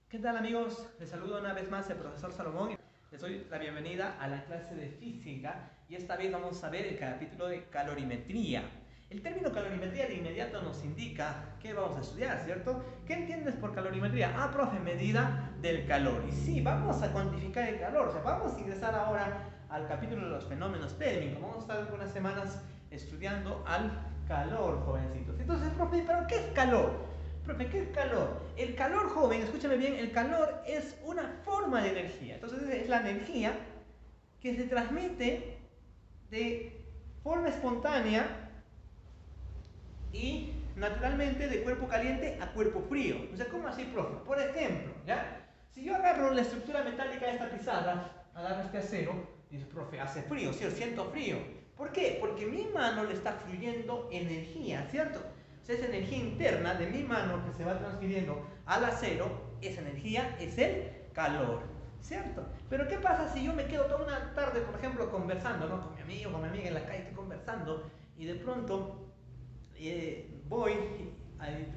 ¿Qué tal amigos? Les saludo una vez más el profesor Salomón. Les doy la bienvenida a la clase de física y esta vez vamos a ver el capítulo de calorimetría. El término calorimetría de inmediato nos indica qué vamos a estudiar, ¿cierto? ¿Qué entiendes por calorimetría? Ah, profe, medida del calor. Y sí, vamos a cuantificar el calor. O sea, vamos a ingresar ahora al capítulo de los fenómenos térmicos. Vamos a estar algunas semanas estudiando al calor, jovencitos. Entonces, profe, ¿pero qué es calor? Profe, ¿qué es calor? El calor, joven, escúchame bien, el calor es una forma de energía. Entonces es la energía que se transmite de forma espontánea y naturalmente de cuerpo caliente a cuerpo frío. O sea, ¿cómo así, profe? Por ejemplo, ¿ya? Si yo agarro la estructura metálica de esta pizarra, agarro este acero, dice, profe, hace frío, ¿cierto? Siento frío. ¿Por qué? Porque mi mano le está fluyendo energía, ¿cierto? O sea, esa energía interna de mi mano que se va transfiriendo al acero, esa energía es el calor, ¿cierto? Pero ¿qué pasa si yo me quedo toda una tarde, por ejemplo, conversando, ¿no? Con mi amigo, con mi amiga en la calle, estoy conversando y de pronto voy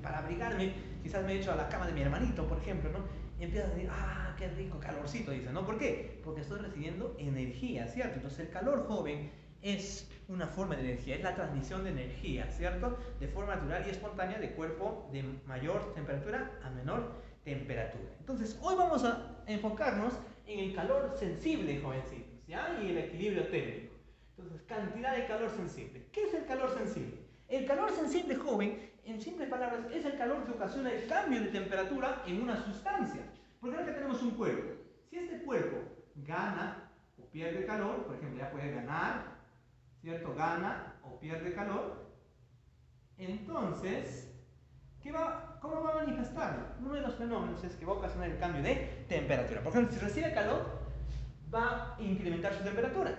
para abrigarme, quizás me echo a la cama de mi hermanito, por ejemplo, ¿no? Y empiezo a decir, ah, qué rico calorcito, dice, ¿no? ¿Por qué? Porque estoy recibiendo energía, ¿cierto? Entonces el calor, joven, es una forma de energía, es la transmisión de energía, ¿cierto? De forma natural y espontánea de cuerpo de mayor temperatura a menor temperatura. Entonces, hoy vamos a enfocarnos en el calor sensible, jovencitos, ¿ya? Y el equilibrio térmico. Entonces, cantidad de calor sensible. ¿Qué es el calor sensible? El calor sensible, joven, en simples palabras, es el calor que ocasiona el cambio de temperatura en una sustancia. Porque ahora que tenemos un cuerpo, si este cuerpo gana o pierde calor, por ejemplo, ya puede ganar, ¿cierto? Gana o pierde calor, entonces, ¿cómo va a manifestarlo? Uno de los fenómenos es que va a ocasionar el cambio de temperatura. Por ejemplo, si recibe calor, va a incrementar su temperatura.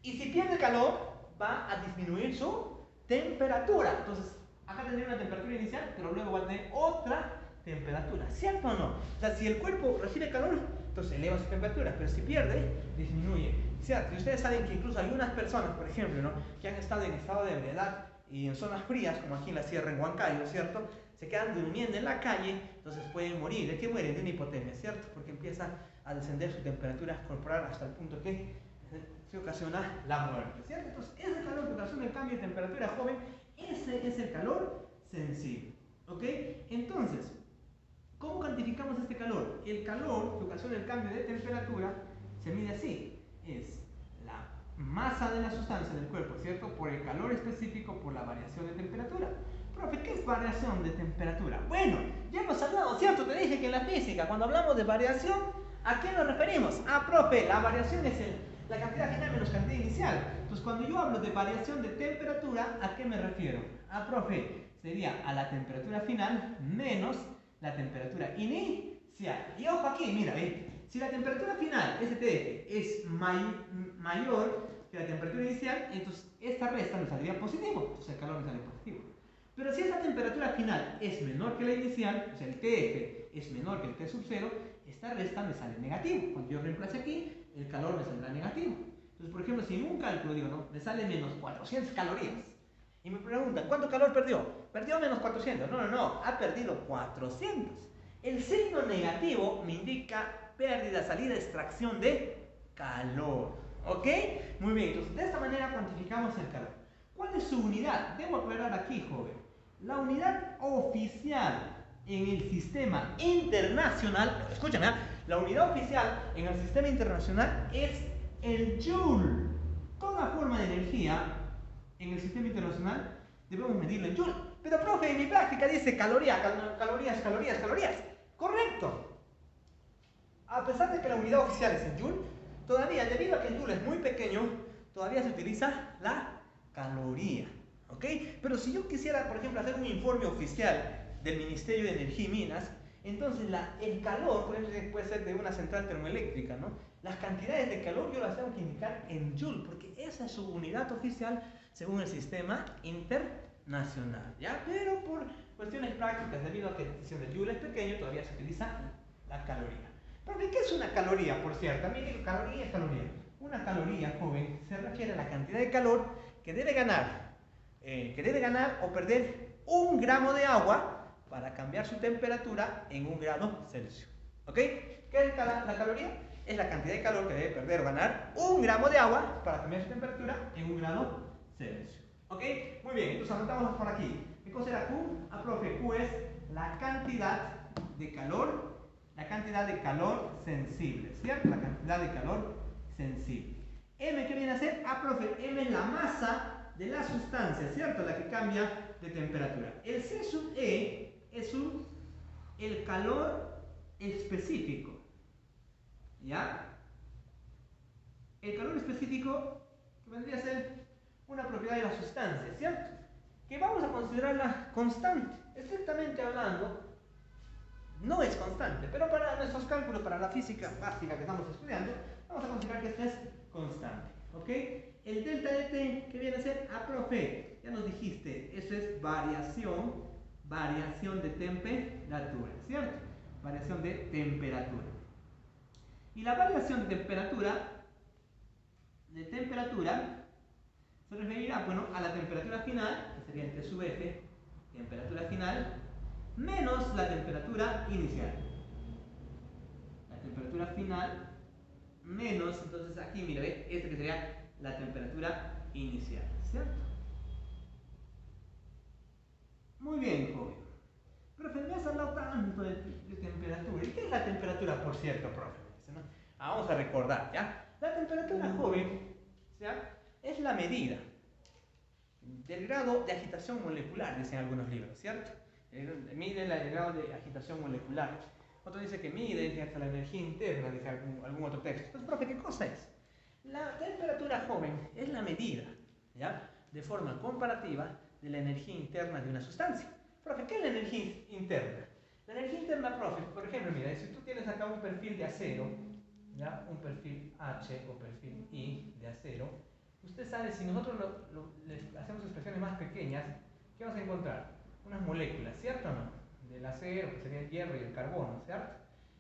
Y si pierde calor, va a disminuir su temperatura. Entonces, acá tendría una temperatura inicial, pero luego va a tener otra temperatura. ¿Cierto o no? O sea, si el cuerpo recibe calor, entonces eleva su temperatura, pero si pierde, disminuye. ¿Cierto? Y ustedes saben que incluso algunas personas, por ejemplo, ¿no? que han estado en estado de ebriedad y en zonas frías, como aquí en la sierra en Huancayo, ¿cierto? Se quedan durmiendo en la calle, entonces pueden morir. ¿De qué mueren? De una hipotermia, ¿cierto? Porque empieza a descender su temperatura corporal hasta el punto que se ocasiona la muerte, ¿cierto? Entonces, ese calor que ocasiona el cambio de temperatura, joven, ese es el calor sensible, ¿ok? Entonces, ¿cómo cuantificamos este calor? El calor que ocasiona el cambio de temperatura se mide así, es la masa de la sustancia del cuerpo, ¿cierto? Por el calor específico, por la variación de temperatura. Profe, ¿qué es variación de temperatura? Bueno, ya hemos hablado, ¿cierto? Te dije que en la física, cuando hablamos de variación, ¿a qué nos referimos? Ah, profe, la variación es la cantidad final menos cantidad inicial. Entonces, cuando yo hablo de variación de temperatura, ¿a qué me refiero? Ah, profe, sería a la temperatura final menos la temperatura inicial. Y ojo aquí, mira, si la temperatura final, STF, es mayor que la temperatura inicial, entonces esta resta me saldría positivo, entonces el calor me sale positivo. Pero si esa temperatura final es menor que la inicial, o sea, el TF es menor que el T sub 0, esta resta me sale negativo. Cuando yo reemplace aquí, el calor me saldrá negativo. Entonces, por ejemplo, si en un cálculo digo, ¿no? me sale menos 400 calorías, y me preguntan, ¿cuánto calor perdió? Perdió menos 400. No, ha perdido 400. El signo negativo me indica pérdida, salida, extracción de calor. ¿Ok? Muy bien, entonces de esta manera cuantificamos el calor. ¿Cuál es su unidad? Debo aclarar aquí, joven. La unidad oficial en el sistema internacional, escúchame, la unidad oficial en el sistema internacional es el joule. Toda forma de energía en el sistema internacional debemos medirlo en joule. Pero, profe, en mi práctica dice calorías. Correcto. A pesar de que la unidad oficial es en joule, todavía, debido a que el joule es muy pequeño, todavía se utiliza la caloría. ¿Ok? Pero si yo quisiera, por ejemplo, hacer un informe oficial del Ministerio de Energía y Minas, entonces el calor, por ejemplo, puede ser de una central termoeléctrica, ¿no? Las cantidades de calor yo las tengo que indicar en joule, porque esa es su unidad oficial según el sistema internacional, ¿ya? Pero por cuestiones prácticas, debido a que la decisión del joule es pequeño, todavía se utiliza la caloría. Pero ¿qué es una caloría, por cierto? También digo caloría es caloría. Una caloría, joven, se refiere a la cantidad de calor que debe ganar o perder 1 gramo de agua para cambiar su temperatura en 1 grado Celsius. ¿Ok? ¿Qué es la caloría? Es la cantidad de calor que debe perder o ganar 1 gramo de agua para cambiar su temperatura en 1 grado Celsius. ¿Ok? Muy bien, entonces anotamos por aquí. ¿Qué cosa era Q? Profe, Q es la cantidad de calor sensible, ¿cierto? La cantidad de calor sensible. M, ¿qué viene a ser? Profe, M es la masa de la sustancia, ¿cierto? La que cambia de temperatura. El C sub E es el calor específico, ¿ya? El calor específico que vendría a ser una propiedad de la sustancia, ¿cierto? Que vamos a considerarla constante. Estrictamente hablando, no es constante, pero para nuestros cálculos, para la física básica que estamos estudiando, vamos a considerar que esta es constante, ¿ok? El delta de T, ¿qué viene a ser? Profe, ya nos dijiste, eso es variación de temperatura, ¿cierto? Variación de temperatura. Y la variación de temperatura se referirá, bueno, a la temperatura final, que sería el T sub F, temperatura final, menos la temperatura inicial. La temperatura final menos, entonces aquí, mira, ¿ve? Este que sería la temperatura inicial, ¿cierto? Muy bien, joven. Profe, me has hablado tanto de temperatura. ¿Y qué es la temperatura, por cierto, profe? ¿No? Vamos a recordar, ¿ya? La temperatura, joven, ¿ya? Es la medida del grado de agitación molecular, dicen algunos libros, ¿cierto? Mide el grado de agitación molecular. Otro dice que mide hasta la energía interna, dice algún otro texto. Entonces, profe, ¿qué cosa es? La temperatura, joven, es la medida, ¿ya? De forma comparativa de la energía interna de una sustancia. Profe, ¿qué es la energía interna? La energía interna, profe, por ejemplo, mira, si tú tienes acá un perfil de acero, ¿ya? Un perfil H o perfil I de acero, usted sabe, si nosotros le hacemos expresiones más pequeñas, ¿qué vamos a encontrar? Unas moléculas, ¿cierto o no? Del acero, que sería el hierro y el carbono, ¿cierto?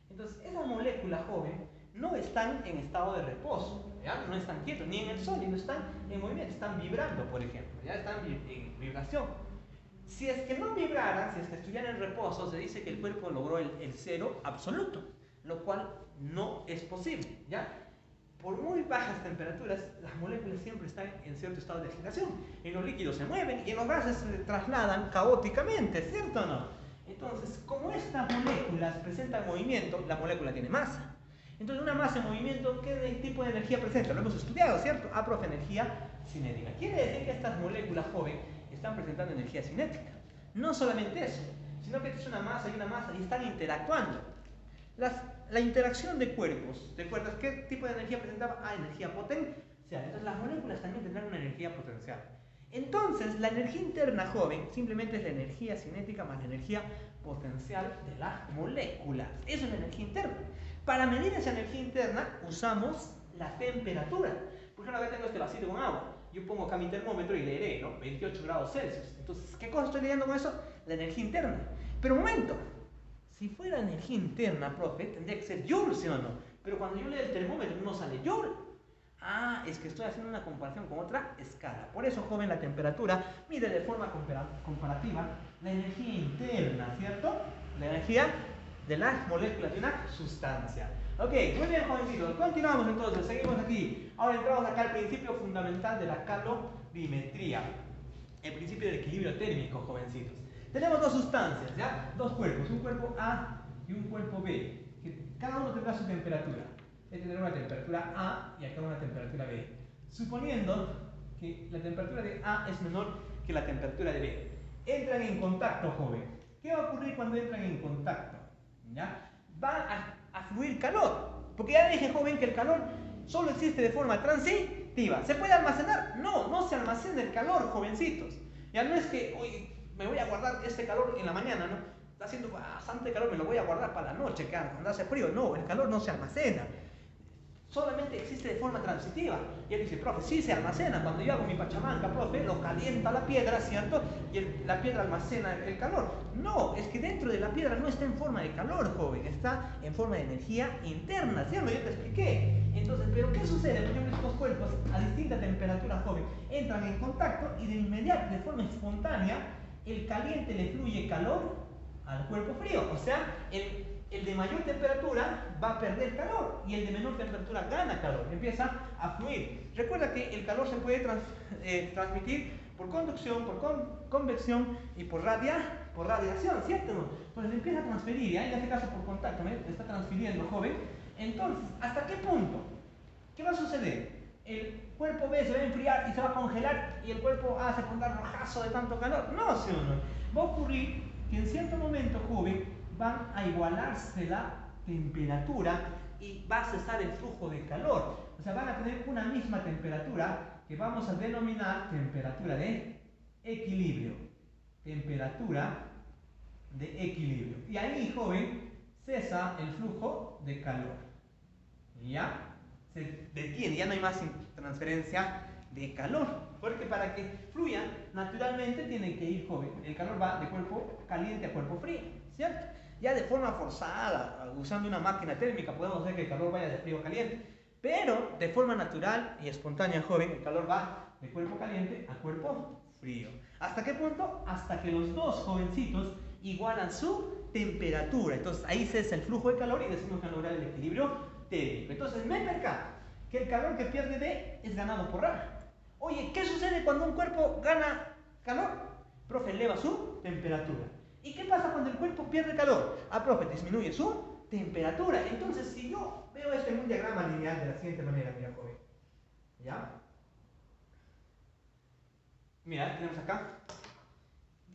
Entonces, esas moléculas, joven, no están en estado de reposo, ¿ya? No están quietos, ni en el sol, no están en movimiento, están vibrando, por ejemplo, ya están en vibración. Si es que no vibraran, si es que estuvieran en reposo, se dice que el cuerpo logró el cero absoluto, lo cual no es posible, ¿ya? Por muy bajas temperaturas, las moléculas siempre están en cierto estado de agitación. En los líquidos se mueven y en los gases se trasladan caóticamente, ¿cierto o no? Entonces, como estas moléculas presentan movimiento, la molécula tiene masa. Entonces, una masa en movimiento, ¿qué tipo de energía presenta? Lo hemos estudiado, ¿cierto? Profe, energía cinética. Quiere decir que estas moléculas, joven, están presentando energía cinética. No solamente eso, sino que es una masa y están interactuando. La interacción de cuerpos, ¿recuerdas qué tipo de energía presentaba? Energía potencial. Entonces las moléculas también tendrán una energía potencial. Entonces la energía interna, joven, simplemente es la energía cinética más la energía potencial de las moléculas. Eso es la energía interna. Para medir esa energía interna usamos la temperatura. Por ejemplo, acá tengo este vasito con agua. Yo pongo acá mi termómetro y leeré, ¿no? 28 grados Celsius. Entonces, ¿qué cosa estoy leyendo con eso? La energía interna. Pero un momento. Si fuera energía interna, profe, tendría que ser Joule, ¿sí o no? Pero cuando yo leo el termómetro no sale Joule. Es que estoy haciendo una comparación con otra escala. Por eso, joven, la temperatura mide de forma comparativa la energía interna, ¿cierto? La energía de las moléculas de una sustancia. Ok, muy bien, jovencitos. Continuamos entonces, seguimos aquí. Ahora entramos acá al principio fundamental de la calorimetría. El principio del equilibrio térmico, jovencitos. Tenemos dos sustancias, ¿ya? Dos cuerpos, un cuerpo A y un cuerpo B, que cada uno tendrá su temperatura. Tendrá una temperatura A y acá una temperatura B. Suponiendo que la temperatura de A es menor que la temperatura de B. Entran en contacto, joven. ¿Qué va a ocurrir cuando entran en contacto? ¿Ya? Va a fluir calor. Porque ya dije, joven, que el calor solo existe de forma transitiva. ¿Se puede almacenar? No, no se almacena el calor, jovencitos. Ya no es que hoy me voy a guardar este calor en la mañana, ¿no? Está haciendo bastante calor, me lo voy a guardar para la noche, cuando hace frío. No, el calor no se almacena. Solamente existe de forma transitiva. Y él dice, profe, sí se almacena. Cuando yo hago mi pachamanca, profe, lo calienta la piedra, ¿cierto? Y la piedra almacena el calor. No, es que dentro de la piedra no está en forma de calor, joven. Está en forma de energía interna, ¿cierto? Yo te expliqué. Entonces, ¿pero qué sucede? Por ejemplo, estos cuerpos a distinta temperatura, joven, entran en contacto y de inmediato, de forma espontánea, el caliente le fluye calor al cuerpo frío. O sea, el de mayor temperatura va a perder calor y el de menor temperatura gana calor, empieza a fluir. Recuerda que el calor se puede transmitir por conducción, por convección y por radiación, ¿cierto? ¿No? Entonces empieza a transferir, ¿ya? En este caso por contacto, ¿me está transfiriendo, joven? Entonces, ¿hasta qué punto? ¿Qué va a suceder? El cuerpo B se va a enfriar y se va a congelar y el cuerpo A se pondrá rojazo de tanto calor. No, ¿sí o no? Va a ocurrir que en cierto momento, joven, van a igualarse la temperatura y va a cesar el flujo de calor. O sea, van a tener una misma temperatura que vamos a denominar temperatura de equilibrio. Temperatura de equilibrio. Y ahí, joven, cesa el flujo de calor. ¿Ya? Se detiene, ya no hay más transferencia de calor. Porque para que fluya, naturalmente tiene que ir, joven. El calor va de cuerpo caliente a cuerpo frío, ¿cierto? Ya de forma forzada, usando una máquina térmica, podemos hacer que el calor vaya de frío a caliente. Pero de forma natural y espontánea, joven, el calor va de cuerpo caliente a cuerpo frío. ¿Hasta qué punto? Hasta que los dos jovencitos igualan su temperatura. Entonces ahí cesa el flujo de calor y decimos que logra el equilibrio térmico. Entonces me percato que el calor que pierde B es ganado por A. Oye, ¿qué sucede cuando un cuerpo gana calor? Profe, eleva su temperatura. ¿Y qué pasa cuando el cuerpo pierde calor? Profe, disminuye su temperatura. Entonces, si yo veo esto en un diagrama lineal de la siguiente manera, mira, joven. ¿Ya? Mira, tenemos acá.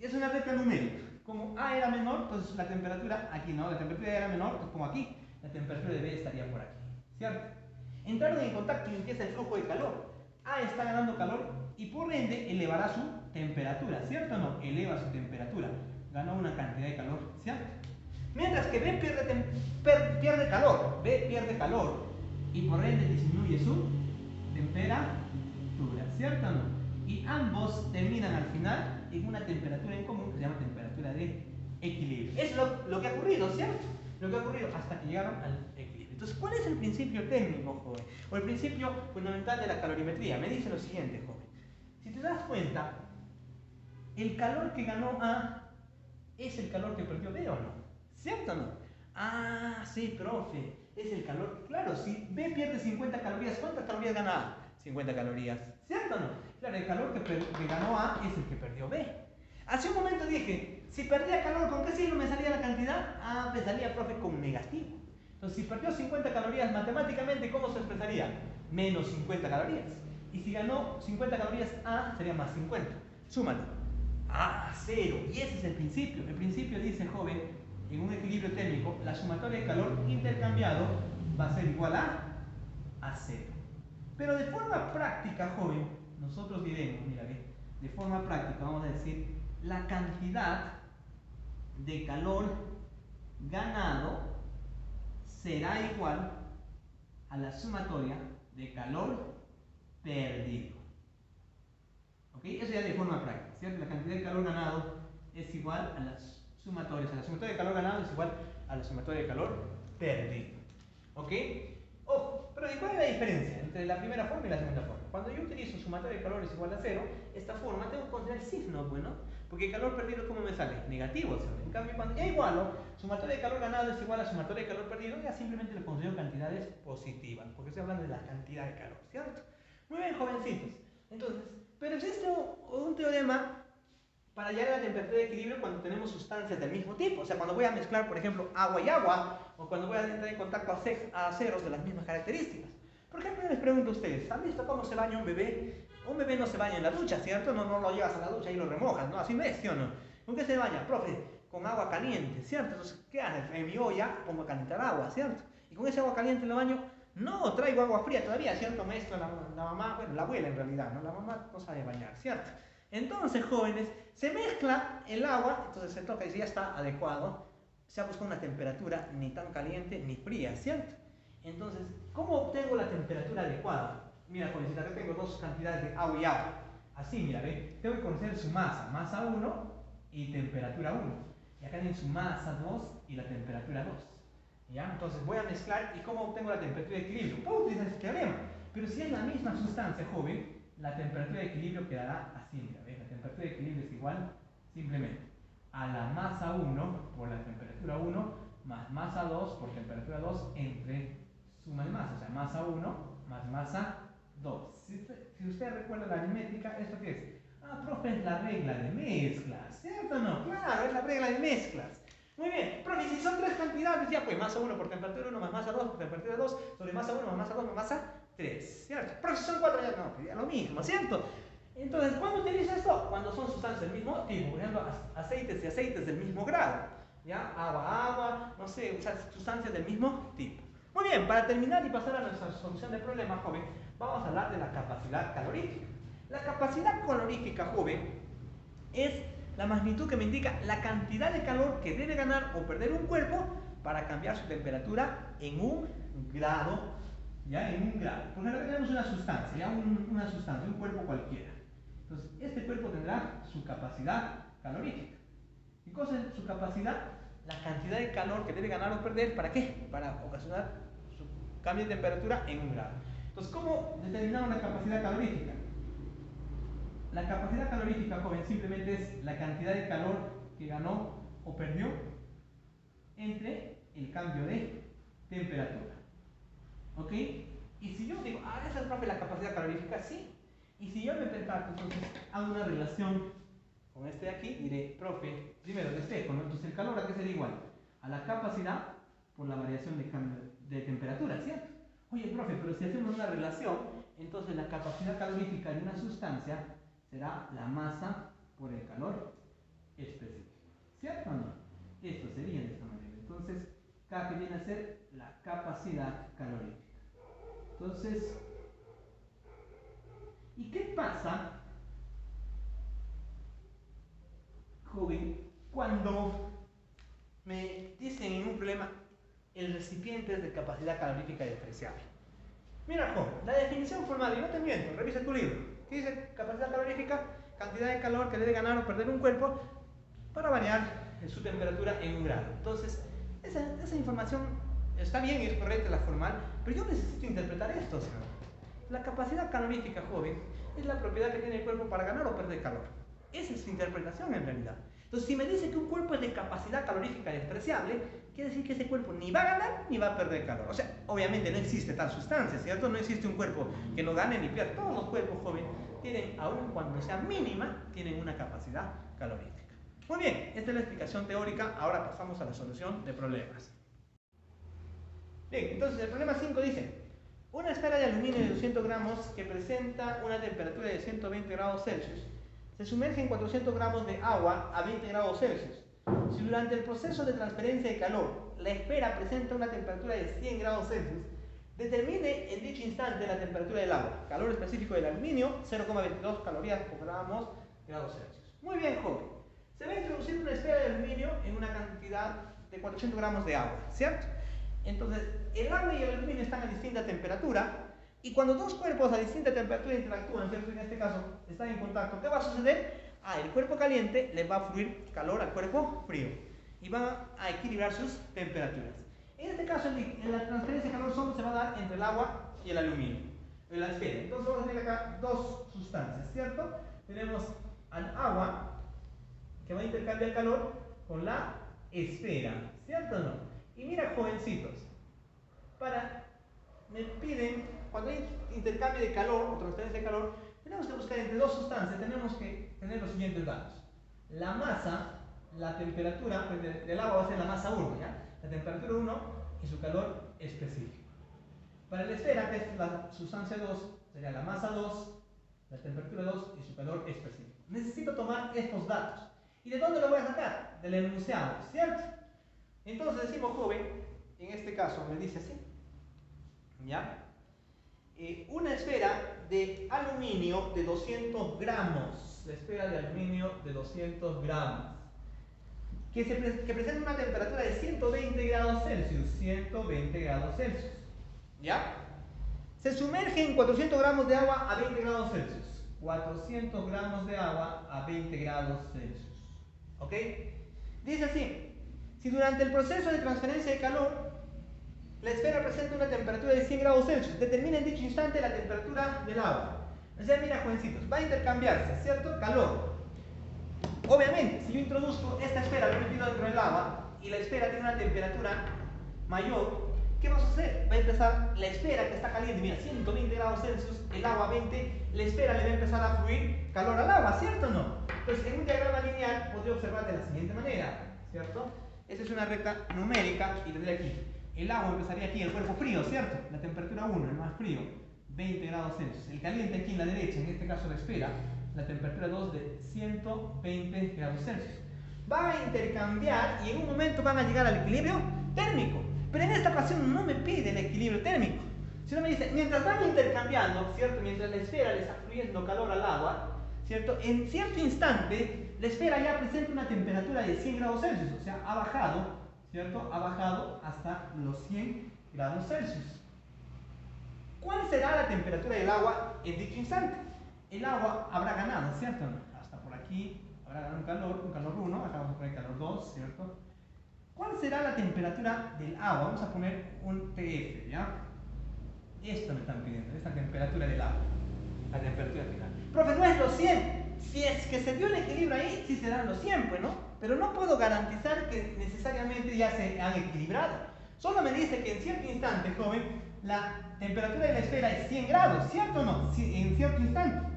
Es una recta numérica. Como A era menor, entonces la temperatura aquí, ¿no? La temperatura era menor, pues como aquí, la temperatura de B estaría por aquí. ¿Cierto? Entraron en contacto y empieza el flujo de calor. A está ganando calor y por ende elevará su temperatura, ¿cierto o no? Eleva su temperatura. Ganó una cantidad de calor, ¿cierto? Mientras que B pierde calor, B pierde calor y por ende disminuye su temperatura, ¿cierto o no? Y ambos terminan al final en una temperatura en común que se llama temperatura de equilibrio. Es lo que ha ocurrido, ¿cierto? Lo que ha ocurrido hasta que llegaron al equilibrio. Entonces, ¿cuál es el principio técnico, joven? O el principio fundamental de la calorimetría. Me dice lo siguiente, joven. Si te das cuenta, el calor que ganó A es el calor que perdió B, ¿o no? ¿Cierto o no? Sí, profe, es el calor. Claro, si B pierde 50 calorías, ¿cuántas calorías gana A? 50 calorías. ¿Cierto o no? Claro, el calor que ganó A es el que perdió B. Hace un momento dije, si perdía calor, ¿con qué signo me salía la cantidad? Me salía, profe, con negativo. Entonces, si perdió 50 calorías, matemáticamente, ¿cómo se expresaría? Menos 50 calorías. Y si ganó 50 calorías A, sería más 50. Súmalo. 0. Y ese es el principio. El principio dice, joven, en un equilibrio térmico, la sumatoria de calor intercambiado va a ser igual a 0. Pero de forma práctica, joven, nosotros diremos, mira bien, de forma práctica vamos a decir, la cantidad de calor ganado será igual a la sumatoria de calor perdido. ¿Ok? Eso ya de forma práctica, ¿cierto? La cantidad de calor ganado es igual a las sumatorias. La sumatoria de calor ganado es igual a la sumatoria de calor perdido. ¿Ok? Ojo, pero ¿cuál es la diferencia entre la primera forma y la segunda forma? Cuando yo utilizo sumatoria de calor es igual a 0, esta forma tengo que considerar el signo, bueno, porque el calor perdido, ¿cómo me sale? Negativo, ¿cierto? En cambio, cuando ya igualo, sumatoria de calor ganado es igual a sumatoria de calor perdido, ya simplemente le considero cantidades positivas, porque estoy hablando de la cantidad de calor, ¿cierto? Muy bien, jovencitos. Entonces, pero existe un teorema para llegar a la temperatura de equilibrio cuando tenemos sustancias del mismo tipo. O sea, cuando voy a mezclar, por ejemplo, agua y agua, o cuando voy a entrar en contacto a aceros de las mismas características. Por ejemplo, yo les pregunto a ustedes, ¿han visto cómo se baña un bebé? Un bebé no se baña en la ducha, ¿cierto? No lo llevas a la ducha y lo remojas, ¿no? Así no es, ¿sí o no? ¿Con qué se baña? Profe, con agua caliente, ¿cierto? Entonces, ¿qué haces? En mi olla pongo a calentar agua, ¿cierto? Y con ese agua caliente lo baño. No, traigo agua fría todavía, ¿cierto? Maestro, la mamá, bueno, la abuela en realidad, ¿no? La mamá no sabe bañar, ¿cierto? Entonces, jóvenes, se mezcla el agua, entonces se toca y si ya está adecuado, se ha buscado una temperatura ni tan caliente ni fría, ¿cierto? Entonces, ¿cómo obtengo la temperatura adecuada? Mira, jovencita, acá tengo dos cantidades de agua y agua. Así, mira, ¿ve? Tengo que conocer su masa 1 y temperatura 1. Y acá tienen su masa 2 y la temperatura 2. ¿Ya? Entonces voy a mezclar y ¿cómo obtengo la temperatura de equilibrio? Puedo utilizar este teorema, pero si es la misma sustancia, joven, la temperatura de equilibrio quedará así, mira, ¿ves? La temperatura de equilibrio es igual simplemente a la masa 1 por la temperatura 1 más masa 2 por temperatura 2 entre suma de masa, o sea, masa 1 más masa 2. Si usted recuerda la aritmética, ¿esto qué es? Ah, profe, es la regla de mezclas, ¿cierto o no? Claro, es la regla de mezclas. Muy bien, profe, si son tres cantidades, ya pues masa 1 por temperatura 1 más masa 2 por temperatura 2 sobre masa 1 más masa 2 más masa 3, ¿cierto? Profe, si son 4, ya no, pues ya lo mismo, ¿cierto? Entonces, ¿cuándo utiliza esto? Cuando son sustancias del mismo tipo, por ejemplo, aceites y aceites del mismo grado, ¿ya? Agua, no sé, o sea, sustancias del mismo tipo. Muy bien, para terminar y pasar a nuestra solución del problema, joven, vamos a hablar de la capacidad calorífica. La capacidad calorífica, joven, es la magnitud que me indica la cantidad de calor que debe ganar o perder un cuerpo para cambiar su temperatura en un grado, ¿ya? En un grado. Por ejemplo, tenemos una sustancia, ¿ya? Una sustancia, un cuerpo cualquiera. Entonces, este cuerpo tendrá su capacidad calorífica. ¿Qué cosa es su capacidad? La cantidad de calor que debe ganar o perder, ¿para qué? Para ocasionar su cambio de temperatura en un grado. Entonces, ¿cómo determinamos la capacidad calorífica? La capacidad calorífica, joven, simplemente es la cantidad de calor que ganó o perdió entre el cambio de temperatura. ¿Ok? Y si yo digo, ah, esa es, profe, la capacidad calorífica, sí. Y si yo me percato, entonces hago una relación con este de aquí, diré, profe, primero de este, entonces el calor, ¿a qué sería igual? A la capacidad por la variación de cambio de temperatura, ¿cierto? Oye, profe, pero si hacemos una relación, entonces la capacidad calorífica de una sustancia será la masa por el calor específico, ¿cierto o no? Esto sería de esta manera. Entonces, K que viene a ser la capacidad calorífica. Entonces, ¿y qué pasa, joven, cuando me dicen en un problema el recipiente es de capacidad calorífica diferenciable? Mira, joven, la definición formal, y no te miento, revisa tu libro. ¿Qué dice capacidad calorífica? Cantidad de calor que debe ganar o perder un cuerpo para variar su temperatura en un grado. Entonces, esa información está bien y es correcta la formal, pero yo necesito interpretar esto, señor. La capacidad calorífica, joven, es la propiedad que tiene el cuerpo para ganar o perder calor. Esa es su interpretación en realidad. Entonces, si me dice que un cuerpo es de capacidad calorífica despreciable, quiere decir que ese cuerpo ni va a ganar ni va a perder calor. O sea, obviamente no existe tal sustancia, ¿cierto? No existe un cuerpo que no gane ni pierda. Todos los cuerpos, joven, tienen, aun cuando sea mínima, tienen una capacidad calorífica. Muy bien, esta es la explicación teórica. Ahora pasamos a la solución de problemas. Bien, entonces el problema 5 dice: una esfera de aluminio de 200 gramos que presenta una temperatura de 120 grados Celsius se sumerge en 400 gramos de agua a 20 grados Celsius. Si durante el proceso de transferencia de calor la esfera presenta una temperatura de 100 grados Celsius, determine en dicho instante la temperatura del agua. Calor específico del aluminio, 0,22 calorías por gramos grados Celsius. Muy bien, joven. Se va a introducir una esfera de aluminio en una cantidad de 400 gramos de agua, ¿cierto? Entonces, el agua y el aluminio están a distinta temperatura, y cuando dos cuerpos a distinta temperatura interactúan, ¿cierto? En este caso, están en contacto, ¿qué va a suceder? El cuerpo caliente le va a fluir calor al cuerpo frío, y van a equilibrar sus temperaturas. En este caso, en la transferencia de calor solo se va a dar entre el agua y el aluminio, en la esfera. Entonces vamos a tener acá dos sustancias, ¿cierto? Tenemos al agua, que va a intercambiar calor con la esfera, ¿cierto o no? Y mira, jovencitos, me piden, cuando hay intercambio de calor o transferencia de calor, tenemos que buscar entre dos sustancias, tenemos que tener los siguientes datos. La masa, la temperatura, pues del agua va a ser la masa 1, ¿ya? La temperatura 1 y su calor específico. Para la esfera, que es la sustancia 2, sería la masa 2, la temperatura 2 y su calor específico. Necesito tomar estos datos. ¿Y de dónde lo voy a sacar? Del enunciado, ¿cierto? Entonces decimos, joven, en este caso me dice así, ¿ya? Una esfera de aluminio de 200 gramos, la esfera de aluminio de 200 gramos, que presenta una temperatura de 120 grados Celsius, 120 grados Celsius, ¿ya? Se sumerge en 400 gramos de agua a 20 grados Celsius, 400 gramos de agua a 20 grados Celsius. ¿Ok? Dice así: si durante el proceso de transferencia de calor la esfera presenta una temperatura de 100 grados Celsius, determina en dicho instante la temperatura del agua. O sea, mira, jovencitos, va a intercambiarse, ¿cierto? Calor. Obviamente, si yo introduzco esta esfera, lo he metido dentro del agua, y la esfera tiene una temperatura mayor, ¿qué vamos a hacer? Va a empezar la esfera que está caliente, mira, 120 grados Celsius, el agua a 20, la esfera le va a empezar a fluir calor al agua, ¿cierto o no? Entonces, en un diagrama lineal podría observar de la siguiente manera, ¿cierto? Esta es una recta numérica y tendría aquí. El agua empezaría aquí, el cuerpo frío, ¿cierto? La temperatura 1, el más frío, 20 grados Celsius. El caliente aquí en la derecha, en este caso la esfera, la temperatura 2 de 120 grados Celsius. Van a intercambiar y en un momento van a llegar al equilibrio térmico. Pero en esta ocasión no me pide el equilibrio térmico, sino me dice, mientras van intercambiando, ¿cierto? Mientras la esfera le está fluyendo calor al agua, ¿cierto? En cierto instante, la esfera ya presenta una temperatura de 100 grados Celsius, o sea, ha bajado, ¿cierto? Ha bajado hasta los 100 grados Celsius. ¿Cuál será la temperatura del agua en dicho instante? El agua habrá ganado, ¿cierto? Hasta por aquí habrá ganado un calor 1, acá vamos a poner calor 2, ¿cierto? ¿Cuál será la temperatura del agua? Vamos a poner un TF, ¿ya? Esto me están pidiendo, esta temperatura del agua, la temperatura final. Profe, no es los 100. Si es que se dio el equilibrio ahí, sí serán los 100, pues, ¿no? Pero no puedo garantizar que necesariamente ya se han equilibrado. Solo me dice que en cierto instante, joven, la temperatura de la esfera es 100 grados, ¿cierto o no? En cierto instante.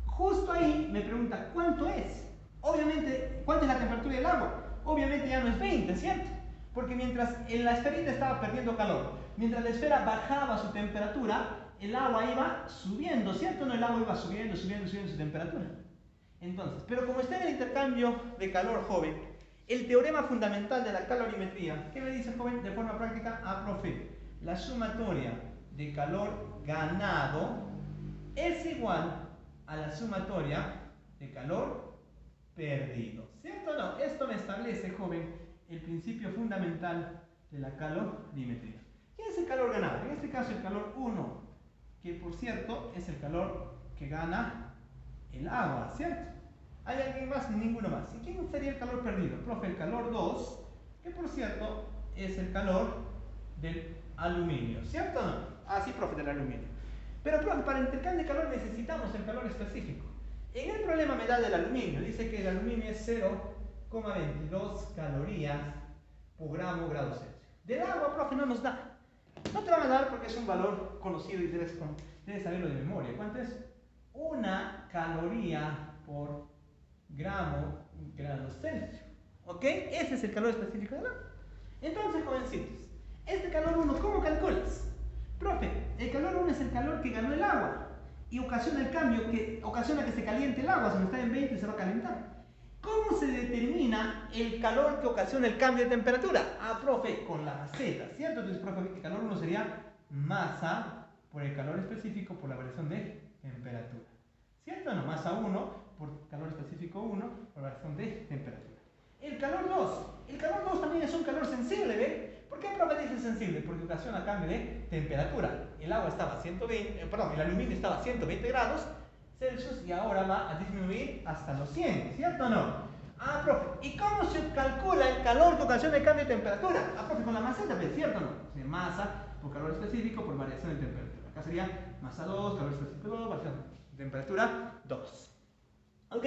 Justo ahí me pregunta, ¿cuánto es? Obviamente, ¿cuánto es la temperatura del agua? Obviamente ya no es 20, ¿cierto? Porque mientras la esferita estaba perdiendo calor, mientras la esfera bajaba su temperatura, el agua iba subiendo, ¿cierto? No, el agua iba subiendo su temperatura. Entonces, pero como está en el intercambio de calor, joven, el teorema fundamental de la calorimetría, ¿qué me dice, joven? De forma práctica, profe, la sumatoria de calor ganado es igual a la sumatoria de calor perdido. ¿Cierto o no? Esto me establece, joven, el principio fundamental de la calorimetría. ¿Qué es el calor ganado? En este caso el calor 1, que por cierto es el calor que gana el agua, ¿cierto? ¿Hay alguien más? Ninguno más. ¿Y quién sería el calor perdido? Profe, el calor 2, que por cierto es el calor del aluminio, ¿cierto o no? Ah, sí, profe, del aluminio. Pero profe, para el intercambio de calor necesitamos el calor específico. En el problema me da del aluminio, dice que el aluminio es 0,22 calorías por grado Celsius. Del agua, profe, no nos da. No te van a dar porque es un valor conocido y debes saberlo de memoria. ¿Cuánto es? 1 caloría por grado Celsius. ¿Ok? Ese es el calor específico del agua. Entonces, jovencitos, este calor 1, ¿cómo calculas? Profe, el calor 1 es el calor que ganó el agua y ocasiona el cambio, que ocasiona que se caliente el agua, si no está en 20 se va a calentar. ¿Cómo se determina el calor que ocasiona el cambio de temperatura? Profe, con la maceta, ¿cierto? Entonces, profe, el calor 1 sería masa por el calor específico por la variación de temperatura. ¿Cierto o no? Masa 1 por calor específico 1 por variación de temperatura. El calor 2 también es un calor sensible, ¿ve? ¿Por qué, profe, dice sensible? Porque ocasiona cambio de temperatura. El agua estaba a 120, el aluminio estaba a 120 grados Celsius y ahora va a disminuir hasta los 100, ¿cierto o no? Profe, ¿y cómo se calcula el calor que ocasiona el cambio de temperatura? Profe, con la maceta, ¿ves? ¿Cierto o no? O sea, masa por calor específico por variación de temperatura. Acá sería masa 2, calor específico 2, variación de temperatura 2. ¿Ok?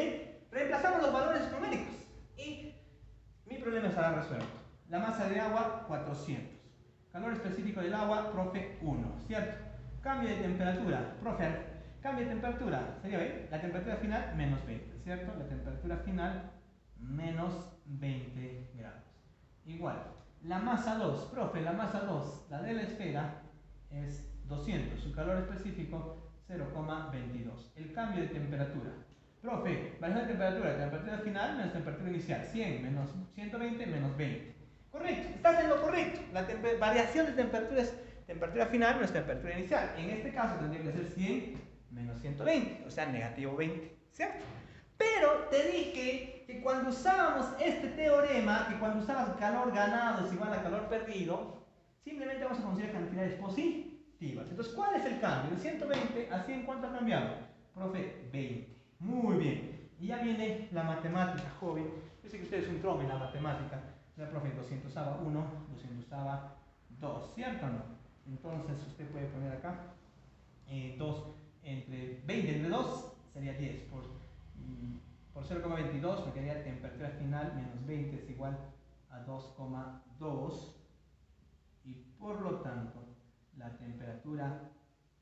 Reemplazamos los valores numéricos y mi problema estará resuelto. La masa de agua, 400. Calor específico del agua, profe, 1, ¿cierto? Cambio de temperatura, profe, cambio de temperatura, sería, ¿ve? La temperatura final, menos 20, ¿cierto? La temperatura final, menos 20 grados. Igual, la masa 2, profe, la masa 2, la de la esfera, es 200. Su calor específico, 0,22. El cambio de temperatura. Profe, variación de temperatura final menos temperatura inicial, 100 menos 120 menos 20. Correcto, estás en lo correcto. La variación de temperatura es temperatura final menos temperatura inicial. En este caso tendría que ser 100 menos 120, o sea, negativo 20, ¿cierto? Pero te dije que cuando usábamos este teorema, que cuando usabas calor ganado es igual a calor perdido, simplemente vamos a considerar cantidades positivas. Entonces, ¿cuál es el cambio? De 120 a 100, ¿cuánto ha cambiado? Profe, 20. Muy bien. Y ya viene la matemática, joven. Yo sé que usted es un trome en la matemática. La profe, 200 a 1, 200 a 2, ¿cierto o no? Entonces, usted puede poner acá 2 entre 20 entre 2 sería 10 por 0,22 me quedaría temperatura final menos 20 es igual a 2,2 y por lo tanto la temperatura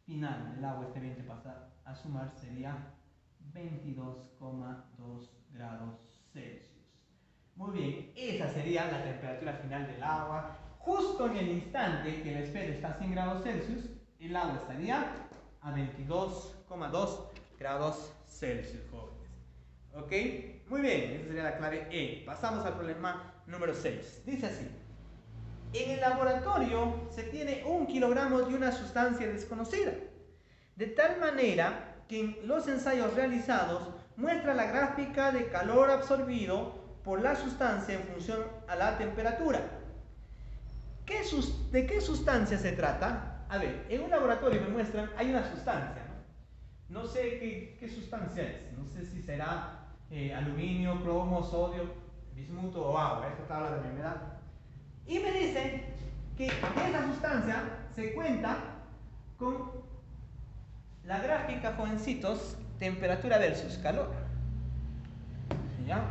final del agua, este 20 pasa a sumar, sería 22,2 grados Celsius. Muy bien, esa sería la temperatura final del agua. Justo en el instante que la esfera está a 100 grados Celsius, el agua estaría a 22,2 grados Celsius, jóvenes. ¿Ok? Muy bien, esa sería la clave E. Pasamos al problema número 6. Dice así. En el laboratorio se tiene 1 kilogramo de una sustancia desconocida, de tal manera que en los ensayos realizados muestra la gráfica de calor absorbido por la sustancia en función a la temperatura. ¿De qué sustancia se trata? A ver, en un laboratorio me muestran, hay una sustancia, ¿no? No sé qué sustancia es, no sé si será aluminio, cromo, sodio, bismuto o agua, esta tabla de humedad. Y me dicen que esa sustancia se cuenta con la gráfica, jovencitos, temperatura versus calor. ¿Ya?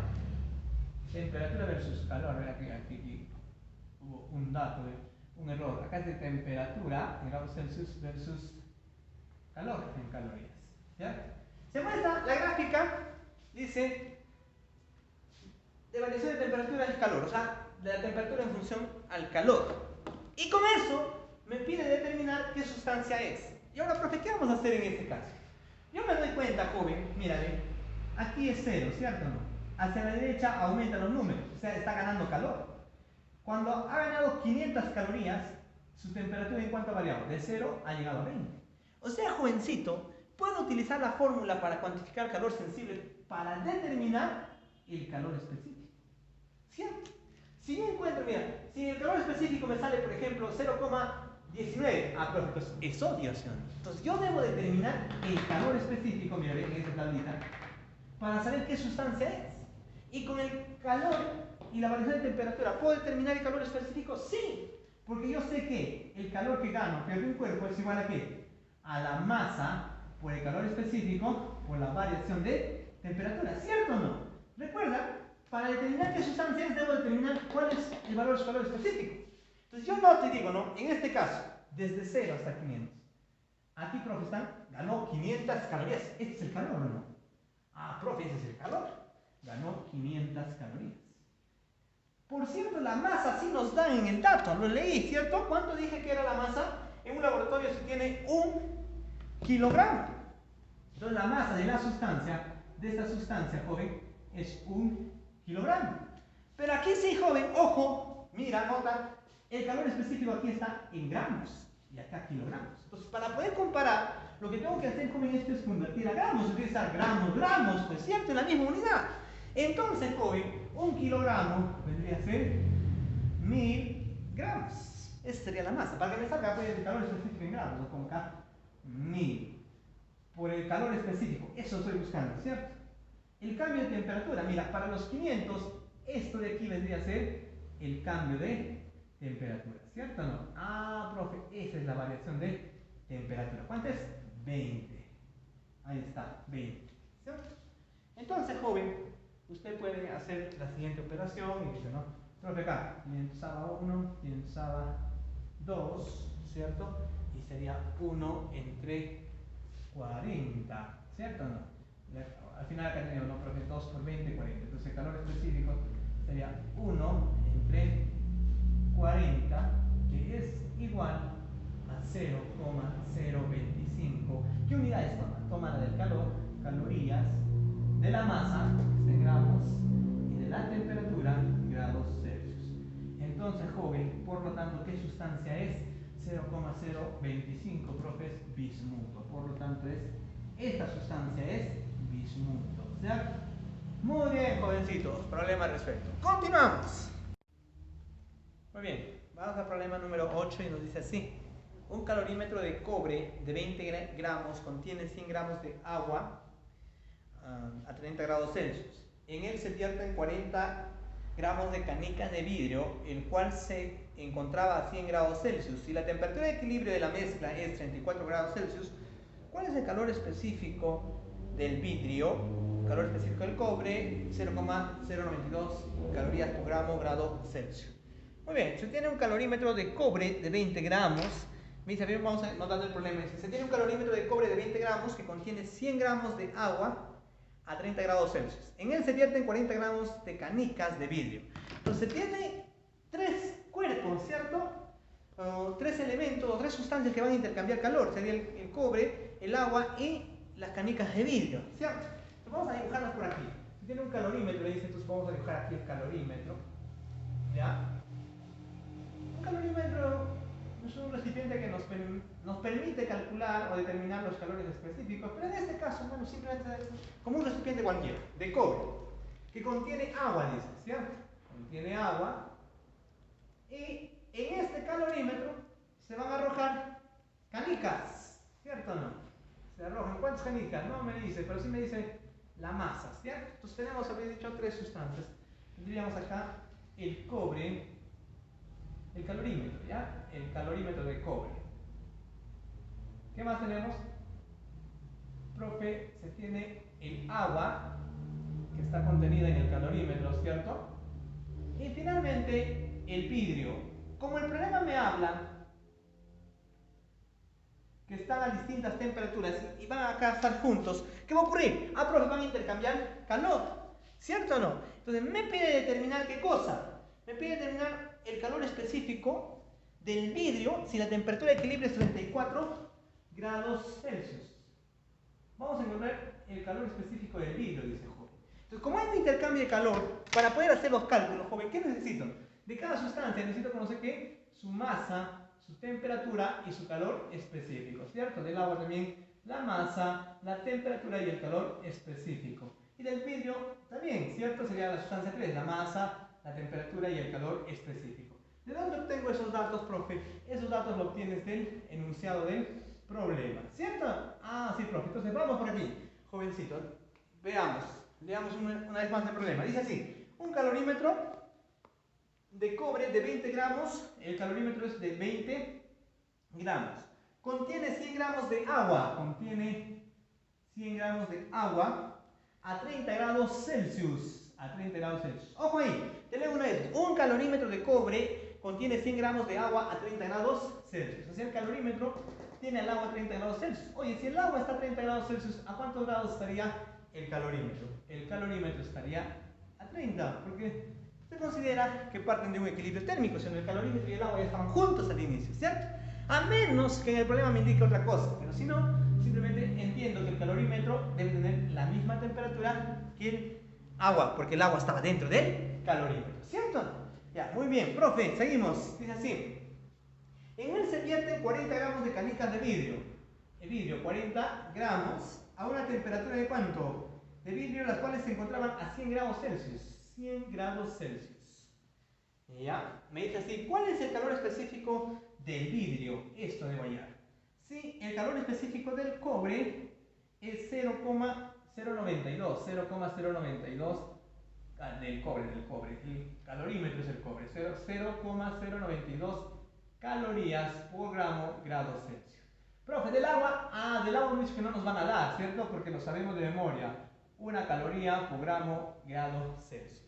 Temperatura versus calor. Aquí hubo un dato, un error. Acá es de temperatura en grados Celsius versus calor en calorías. ¿Ya? Se muestra la gráfica, dice, de variación de temperatura y calor, o sea, de la temperatura en función al calor. Y con eso me pide determinar qué sustancia es. Y ahora, profe, ¿qué vamos a hacer en este caso? Yo me doy cuenta, joven, mírale, aquí es 0, ¿cierto o no? Hacia la derecha aumentan los números, o sea, está ganando calor. Cuando ha ganado 500 calorías, su temperatura en cuánto ha variado, de 0 ha llegado a 20. O sea, jovencito, puedo utilizar la fórmula para cuantificar calor sensible para determinar el calor específico. ¿Cierto? Si yo encuentro, mira, si el calor específico me sale, por ejemplo, 0,19, profe, entonces es odiación. Entonces yo debo determinar el calor específico, mira, en esta tablita, para saber qué sustancia es. Y con el calor y la variación de temperatura, ¿puedo determinar el calor específico? Sí, porque yo sé que el calor que gano de un cuerpo es igual a ¿qué? A la masa por el calor específico por la variación de temperatura, ¿cierto o no? Recuerda, para determinar qué sustancia es, debo determinar cuál es el valor de su calor específico. Entonces yo no te digo, ¿no? En este caso, desde 0 hasta 500. Aquí, profe, ganó 500 calorías. ¿Este es el calor o no? Profe, ese es el calor. Ganó 500 calorías. Por cierto, la masa sí nos dan en el dato, lo leí, ¿cierto? ¿Cuánto dije que era la masa? En un laboratorio se tiene 1 kilogramo. Entonces la masa de la sustancia, de esta sustancia, joven, es 1 kilogramo. Pero aquí sí, joven, ojo, mira, nota, el calor específico aquí está en gramos y acá kilogramos. Entonces, para poder comparar, lo que tengo que hacer, joven, esto es convertir a gramos, utilizar gramos, pues cierto, en la misma unidad. Entonces, joven, 1 kilogramo vendría a ser 1000 gramos. Esa sería la masa. Para que me salga pues, el calor específico en gramos, lo pongo acá, 1000. Por el calor específico, eso estoy buscando, ¿cierto? El cambio de temperatura, mira, para los 500, esto de aquí vendría a ser el cambio de temperatura, ¿cierto o no? Profe, esa es la variación de temperatura. ¿Cuánto es? 20. Ahí está, 20. ¿Cierto? Entonces, joven, usted puede hacer la siguiente operación y dice, ¿no? Profe, acá, 500 a 1, 500 a 2, ¿cierto? Y sería 1 entre 40, ¿cierto o no? Al final acá tenemos, ¿no? Profe, 2 por 20, 40. Entonces el calor específico sería 1 entre 40, que es igual a 0,025. ¿Qué unidad es? Toma la del calor, calorías, de la masa, que es en gramos, y de la temperatura, grados Celsius. Entonces, joven, por lo tanto, ¿qué sustancia es? 0,025, profe, es bismuto. Por lo tanto, esta sustancia es bismuto. ¿Cierto? Muy bien, jovencitos. Problema resuelto. Continuamos. Muy bien. Vamos al problema número 8 y nos dice así. Un calorímetro de cobre de 20 gramos contiene 100 gramos de agua a 30 grados Celsius. En él se vierten 40 gramos de canica de vidrio, el cual se encontraba a 100 grados Celsius. Si la temperatura de equilibrio de la mezcla es 34 grados Celsius, ¿cuál es el calor específico del vidrio calor específico del cobre, 0,092 calorías por grado Celsius. Muy bien, se tiene un calorímetro de cobre de 20 gramos. Me dice, bien, vamos a notar el problema. Dice, se tiene un calorímetro de cobre de 20 gramos que contiene 100 gramos de agua a 30 grados Celsius. En él se vierten 40 gramos de canicas de vidrio. Entonces, se tiene tres cuerpos, ¿cierto? Tres elementos o tres sustancias que van a intercambiar calor. Sería el cobre, el agua y las canicas de vidrio, ¿cierto? Entonces, vamos a dibujarlas por aquí. Se tiene un calorímetro, dice, entonces vamos a dibujar aquí el calorímetro. ¿Ya? Un calorímetro es un recipiente que nos permite calcular o determinar los calores específicos, pero en este caso, bueno, simplemente es como un recipiente cualquiera, de cobre, que contiene agua, dice, ¿cierto? Contiene agua, y en este calorímetro se van a arrojar canicas, ¿cierto o no? Se arrojan, ¿cuántas canicas? No me dice, pero sí me dice la masa, ¿cierto? Entonces tenemos, habéis dicho, tres sustancias. Tendríamos acá el cobre, el calorímetro, ¿ya? El calorímetro de cobre. ¿Qué más tenemos? Profe, se tiene el agua que está contenida en el calorímetro, ¿cierto? Y finalmente el vidrio. Como el problema me habla que están a distintas temperaturas y van a estar juntos, ¿qué va a ocurrir? Ah, profe, van a intercambiar calor, ¿cierto o no? Entonces me pide determinar qué cosa. Me pide determinar el calor específico del vidrio si la temperatura de equilibrio es 34 grados Celsius. Vamos a encontrar el calor específico del vidrio, dice el joven. Entonces, como hay un intercambio de calor, para poder hacer los cálculos, joven, ¿qué necesito? De cada sustancia necesito conocer qué, su masa, su temperatura y su calor específico, ¿cierto? Del agua también la masa, la temperatura y el calor específico. Y del vidrio también, ¿cierto? Sería la sustancia 3, la masa, la temperatura y el calor específico. ¿De dónde obtengo esos datos, profe? Esos datos los obtienes del enunciado del problema, ¿cierto? Ah, sí, profe. Entonces vamos por aquí, jovencito. Veamos, leamos una vez más el problema. Dice así, un calorímetro de cobre de 20 gramos, el calorímetro es de 20 gramos. Contiene 100 gramos de agua, contiene 100 gramos de agua a 30 grados Celsius. A 30 grados Celsius. Ojo ahí, te leo una vez. Un calorímetro de cobre contiene 100 gramos de agua a 30 grados Celsius. O sea, el calorímetro tiene el agua a 30 grados Celsius. Oye, si el agua está a 30 grados Celsius, ¿a cuántos grados estaría el calorímetro? El calorímetro estaría a 30, porque se considera que parten de un equilibrio térmico, o sea, el calorímetro y el agua ya estaban juntos al inicio, ¿cierto? A menos que en el problema me indique otra cosa, pero si no, simplemente entiendo que el calorímetro debe tener la misma temperatura que el agua, porque el agua estaba dentro del calorímetro, ¿cierto? Ya, muy bien, profe, seguimos. Dice así, en él se vierten 40 gramos de canicas de vidrio. El vidrio, 40 gramos, a una temperatura de ¿cuánto? De vidrio, las cuales se encontraban a 100 grados Celsius. 100 grados Celsius. ¿Ya? Me dice así, ¿cuál es el calor específico del vidrio? Esto debo hallar. Sí, el calor específico del cobre es 0,092 del cobre. El calorímetro es el cobre. 0,092 calorías por grado Celsius. Profe, del agua hemos dicho que no nos van a dar, ¿cierto? Porque lo sabemos de memoria. 1 caloría por grado Celsius.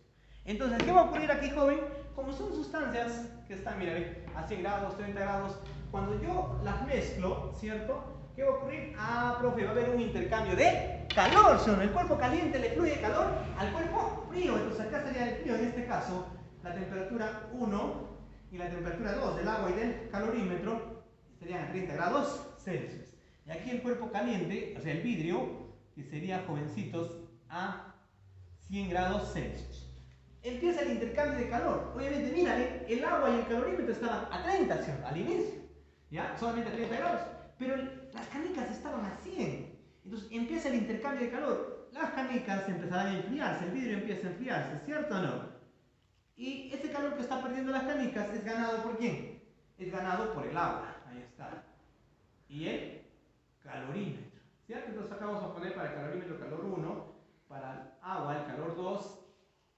Entonces, ¿qué va a ocurrir aquí, joven? Como son sustancias que están, mira, a 100 grados, 30 grados, cuando yo las mezclo, ¿cierto? ¿Qué va a ocurrir? Ah, profe, va a haber un intercambio de calor, ¿sí? El cuerpo caliente le fluye calor al cuerpo frío. Entonces, acá sería el frío, en este caso, la temperatura 1 y la temperatura 2 del agua y del calorímetro estarían a 30 grados Celsius. Y aquí el cuerpo caliente, o sea, el vidrio, que sería, jovencitos, a 100 grados Celsius. Empieza el intercambio de calor. Obviamente, mira, el agua y el calorímetro estaban a 30, ¿sí? Al inicio, ¿ya? Solamente a 30 grados. Pero las canicas estaban a 100. Entonces empieza el intercambio de calor. Las canicas empezarán a enfriarse, el vidrio empieza a enfriarse, ¿cierto o no? Y ese calor que está perdiendo las canicas es ganado ¿por quién? Es ganado por el agua. Ahí está. Y el calorímetro, ¿cierto? Entonces acá vamos a poner para el calorímetro calor 1, para el agua el calor 2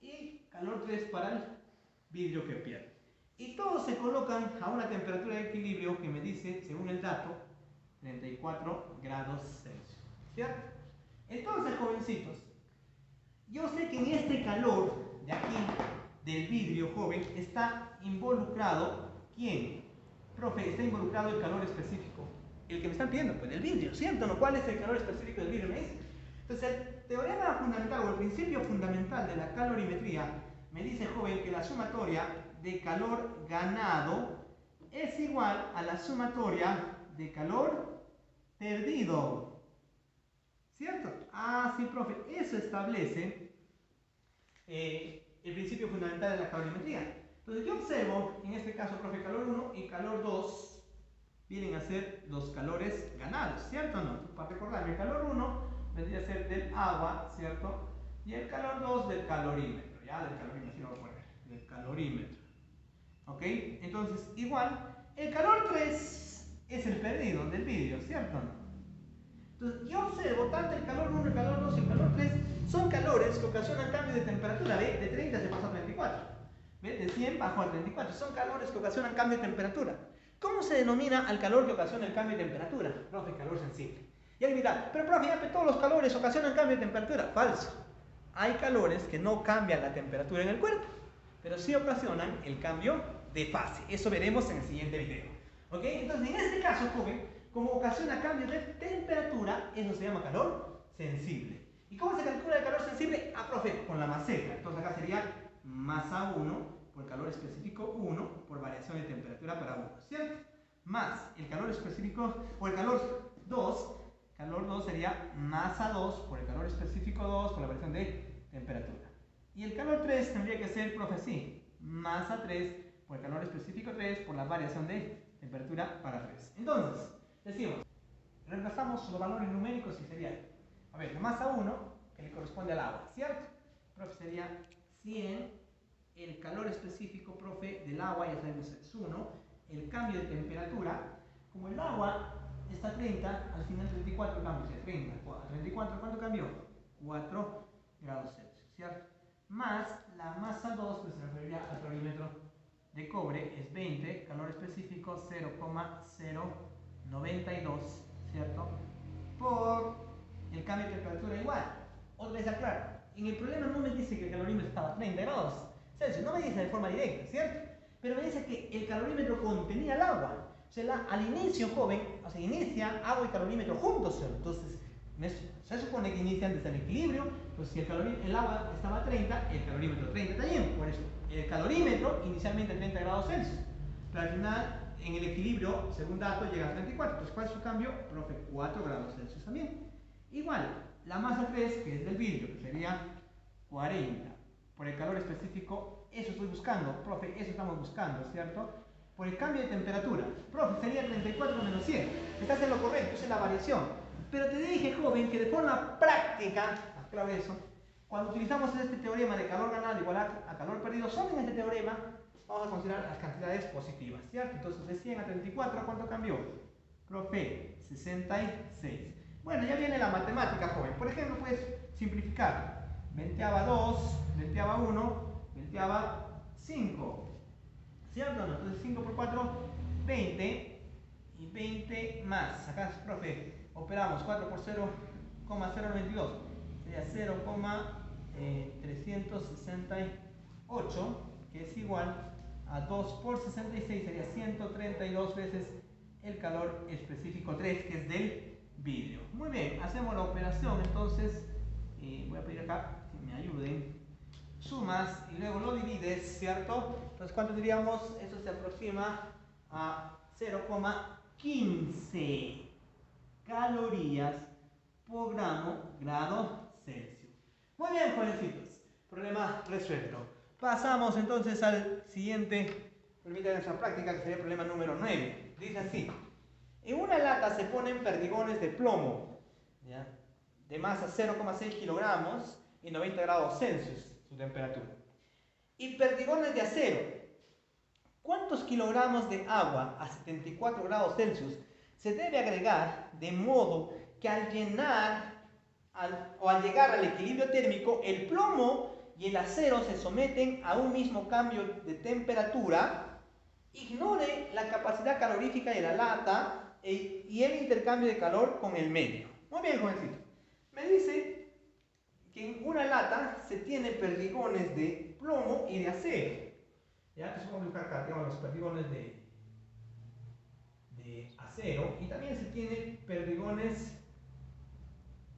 y calor 3 para el vidrio que pierde. Y todos se colocan a una temperatura de equilibrio que me dice, según el dato, 34 grados Celsius, ¿cierto? Entonces, jovencitos, yo sé que en este calor de aquí, del vidrio, joven, está involucrado, ¿quién? Profe, está involucrado el calor específico. El que me están pidiendo, pues el vidrio, ¿cierto? ¿No? ¿Cuál es el calor específico del vidrio? ¿Me dice? Entonces, el teorema fundamental o el principio fundamental de la calorimetría me dice, joven, que la sumatoria de calor ganado es igual a la sumatoria de calor perdido. ¿Cierto? Ah, sí, profe. Eso establece el principio fundamental de la calorimetría. Entonces, yo observo, en este caso, profe, calor 1 y calor 2 vienen a ser los calores ganados, ¿cierto o no? Para recordarme, el calor 1 vendría a ser del agua, ¿cierto? Y el calor 2 del calorímetro, ¿ya? Del calorímetro, así lo voy a poner, del calorímetro. ¿Ok? Entonces, igual, el calor 3 es el perdido del vidrio, ¿cierto o no? Entonces, yo observo tanto el calor 1, el calor 2 y el calor 3 son calores que ocasionan cambios de temperatura, ¿ve? De 30 se pasó a 34, ¿ve? De 100 bajó a 34, son calores que ocasionan cambio de temperatura. ¿Cómo se denomina al calor que ocasiona el cambio de temperatura? Profe, calor sensible. Y alguien dirá, pero profe, ya que todos los calores ocasionan cambio de temperatura. Falso. Hay calores que no cambian la temperatura en el cuerpo, pero sí ocasionan el cambio de fase. Eso veremos en el siguiente video. ¿Ok? Entonces, en este caso, joven, como ocasiona cambio de temperatura, eso se llama calor sensible. ¿Y cómo se calcula el calor sensible? Ah, profe, con la masa. Entonces acá sería masa 1 por calor específico 1 por variación de temperatura para 1, ¿cierto? Más el calor específico, o el calor 2 sería masa 2 por el calor específico 2 por la variación de temperatura. Y el calor 3 tendría que ser, profe, sí, masa 3 por el calor específico 3 por la variación de temperatura para 3. Entonces, decimos, reemplazamos los valores numéricos y sería, a ver, la masa 1, que le corresponde al agua, ¿cierto? Profe, sería 100. El calor específico, profe, del agua, ya sabemos es 1. El cambio de temperatura, como el agua está a 30, al final 34 cambia, o sea, 30, a 34, ¿cuánto cambió? 4 grados Celsius, ¿cierto? Más la masa 2, pues se referiría al calorímetro de cobre, es 20, calor específico 0,092, ¿cierto? Por el cambio de temperatura igual. Otra vez aclaro, en el problema no me dice que el calorímetro estaba a 30 grados Celsius, no me dice de forma directa, ¿cierto? Pero me dice que el calorímetro contenía el agua. O sea, al inicio, joven, o sea, inicia agua y calorímetro juntos, ¿cierto? Entonces, se supone que inician desde el equilibrio. Entonces, si el agua estaba a 30, el calorímetro 30 también. Por eso, el calorímetro inicialmente a 30 grados Celsius. Pero al final, en el equilibrio, según dato, llega a 34. Entonces, ¿cuál es su cambio? Profe, 4 grados Celsius también. Igual, la masa 3, que es del vidrio, que sería 40. Por el calor específico, eso estoy buscando, profe, eso estamos buscando, ¿cierto? Por el cambio de temperatura, profe, sería 34 menos 100. Estás en lo correcto, esa es la variación. Pero te dije, joven, que de forma práctica, aclaro eso, cuando utilizamos este teorema de calor ganado igual a calor perdido, solo en este teorema vamos a considerar las cantidades positivas, ¿cierto? Entonces, de 100 a 34, ¿cuánto cambió? Profe, 66. Bueno, ya viene la matemática, joven. Por ejemplo, puedes simplificar. Venteaba 2, venteaba 1, venteaba 5. ¿Cierto o no? Entonces 5 por 4, 20. Y 20 más. Acá, profe, operamos 4 por 0,092. Sería 0,368, que es igual a 2 por 66. Sería 132 veces el calor específico 3, que es del vidrio. Muy bien, hacemos la operación. Entonces, voy a pedir acá que me ayuden. Sumas y luego lo divides, ¿cierto? Entonces, ¿cuánto diríamos? Eso se aproxima a 0,15 calorías por grado Celsius. Muy bien, jovencitos. Problema resuelto. Pasamos entonces al siguiente problemita de nuestra práctica, que sería el problema número 9. Dice así. En una lata se ponen perdigones de plomo, ¿ya?, de masa 0,6 kilogramos y 90 grados Celsius, su temperatura. Y perdigones de acero. ¿Cuántos kilogramos de agua a 74 grados Celsius se debe agregar de modo que al llegar al equilibrio térmico, el plomo y el acero se someten a un mismo cambio de temperatura? Ignore la capacidad calorífica de la lata y el intercambio de calor con el medio. Muy bien, jovencito. Me dice que en una lata se tiene perdigones de plomo y de acero. Ya, entonces vamos a buscar acá, digamos, los perdigones de acero, y también se tiene perdigones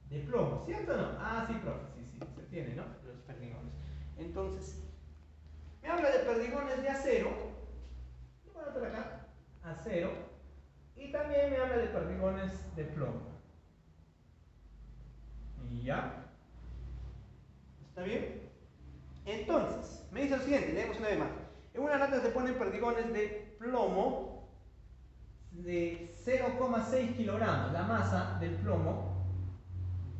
de plomo, ¿cierto o no? Ah, sí, profe, sí, se tiene, ¿no? Los perdigones. Entonces, me habla de perdigones de acero, lo voy a anotar acá, acero, y también me habla de perdigones de plomo. Y ya, ¿está bien? Entonces, me dice lo siguiente, leemos una vez más. En una lata se ponen perdigones de plomo de 0,6 kilogramos, la masa del plomo,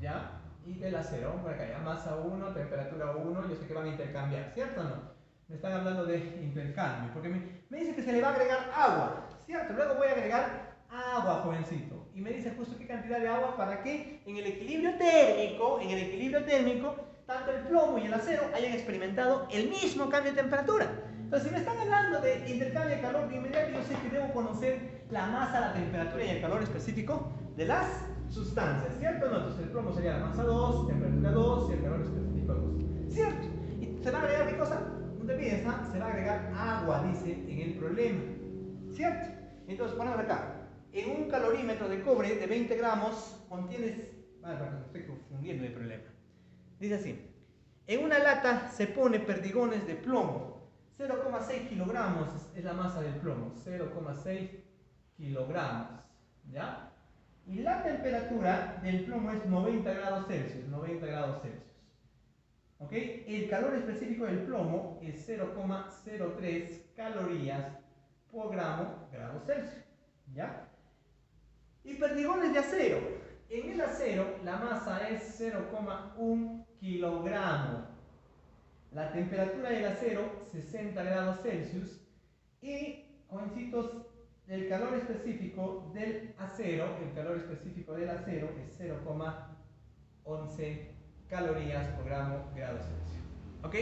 ¿ya? Y del acero, por acá ya, masa 1, temperatura 1, yo sé que van a intercambiar, ¿cierto o no? Me están hablando de intercambio, porque me dice que se le va a agregar agua, ¿cierto? Luego voy a agregar agua, jovencito, y me dice justo qué cantidad de agua para que en el equilibrio térmico, tanto el plomo y el acero hayan experimentado el mismo cambio de temperatura. Entonces, si me están hablando de intercambio de calor, de inmediato yo sé que debo conocer la masa, la temperatura y el calor específico de las sustancias, ¿cierto o no? Entonces el plomo sería la masa 2, temperatura 2 y el calor específico 2, ¿cierto? ¿Y se va a agregar qué cosa? No te olvides, ¿no? Se va a agregar agua, dice en el problema, ¿cierto? Entonces ponemos acá, en un calorímetro de cobre de 20 gramos contienes, perdón, me estoy confundiendo el problema. Dice así, en una lata se pone perdigones de plomo, 0,6 kilogramos es la masa del plomo, 0,6 kilogramos, ¿ya? Y la temperatura del plomo es 90 grados Celsius, 90 grados Celsius. ¿Ok? El calor específico del plomo es 0,03 calorías por grado Celsius, ¿ya? Y perdigones de acero. En el acero la masa es 0,1 kilogramo. La temperatura del acero 60 grados Celsius y, jovencitos, el calor específico del acero, es 0,11 calorías por grado Celsius. ¿Ok?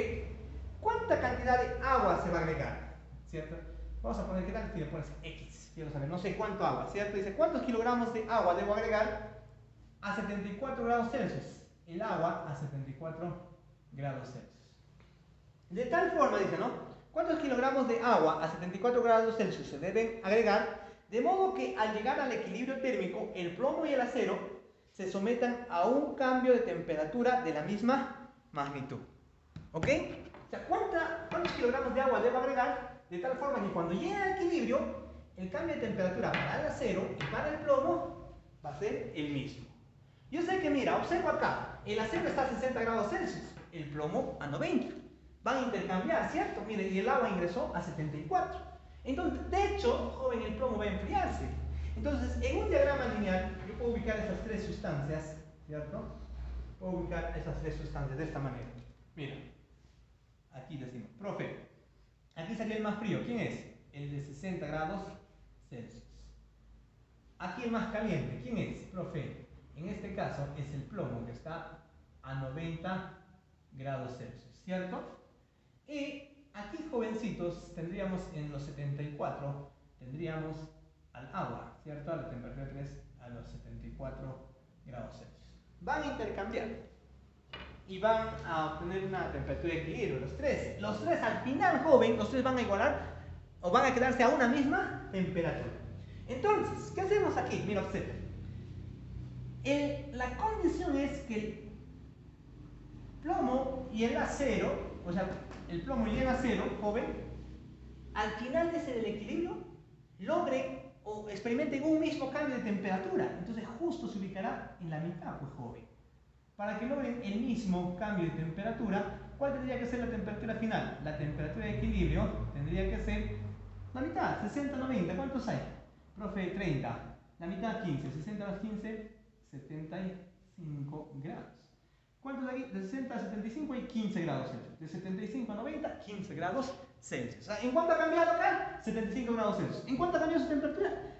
¿Cuánta cantidad de agua se va a agregar? ¿Cierto? Vamos a poner, ¿qué tal si le pones X? Quiero saber, no sé cuánto agua, ¿cierto? Dice, ¿cuántos kilogramos de agua debo agregar a 74 grados Celsius? El agua a 74 grados Celsius. De tal forma, dice, ¿no? ¿Cuántos kilogramos de agua a 74 grados Celsius se deben agregar? De modo que al llegar al equilibrio térmico, el plomo y el acero se sometan a un cambio de temperatura de la misma magnitud. ¿Ok? O sea, ¿cuántos kilogramos de agua debo agregar? De tal forma que cuando llegue al equilibrio, el cambio de temperatura para el acero y para el plomo va a ser el mismo. Yo sé que, mira, observo acá, el acero está a 60 grados Celsius, el plomo a 90. Van a intercambiar, ¿cierto? Mire, y el agua ingresó a 74. Entonces, de hecho, joven, el plomo va a enfriarse. Entonces, en un diagrama lineal, yo puedo ubicar esas tres sustancias, ¿cierto? Puedo ubicar esas tres sustancias de esta manera. Mira, aquí decimos, profe, aquí salió el más frío. ¿Quién es? El de 60 grados Celsius. Aquí el más caliente. ¿Quién es? Profe, en este caso es el plomo que está a 90 grados Celsius, ¿cierto? Y aquí, jovencitos, tendríamos en los 74, tendríamos al agua, ¿cierto? A la temperatura 3 a los 74 grados Celsius. Van a intercambiar y van a obtener una temperatura de equilibrio, los tres. Los tres al final, joven, los tres van a igualar o van a quedarse a una misma temperatura. Entonces, ¿qué hacemos aquí? Mira, observa. La condición es que el plomo y el acero, o sea, el plomo y el acero, joven, al final de ese del equilibrio, logren o experimenten un mismo cambio de temperatura. Entonces justo se ubicará en la mitad, pues, joven. Para que logren el mismo cambio de temperatura, ¿cuál tendría que ser la temperatura final? La temperatura de equilibrio tendría que ser la mitad, 60-90. ¿Cuántos hay? Profe, 30. La mitad, 15. 60 más 15, 75 grados. ¿Cuántos hay aquí? De 60 a 75 hay 15 grados Celsius. De 75 a 90, 15 grados Celsius. O sea, ¿en cuánto ha cambiado acá? 75 grados Celsius. ¿En cuánto ha cambiado su temperatura?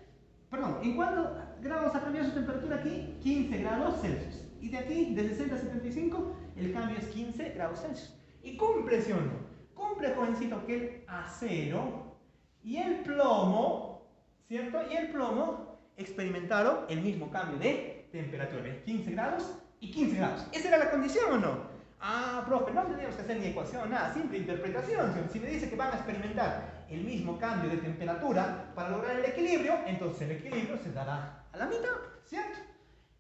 Perdón, ¿en cuántos grados ha cambiado su temperatura aquí? 15 grados Celsius. Y de aquí, de 60 a 75, el cambio es 15 grados Celsius. ¿Y cumple, sí o no? Cumple, jovencito, que el acero y el plomo, ¿cierto? Y el plomo experimentaron el mismo cambio de temperatura. 15 grados y 15 grados. ¿Esa era la condición o no? Ah, profe, no teníamos que hacer ni ecuación, nada, simple interpretación. Si me dice que van a experimentar el mismo cambio de temperatura para lograr el equilibrio, entonces el equilibrio se dará a la mitad, ¿cierto?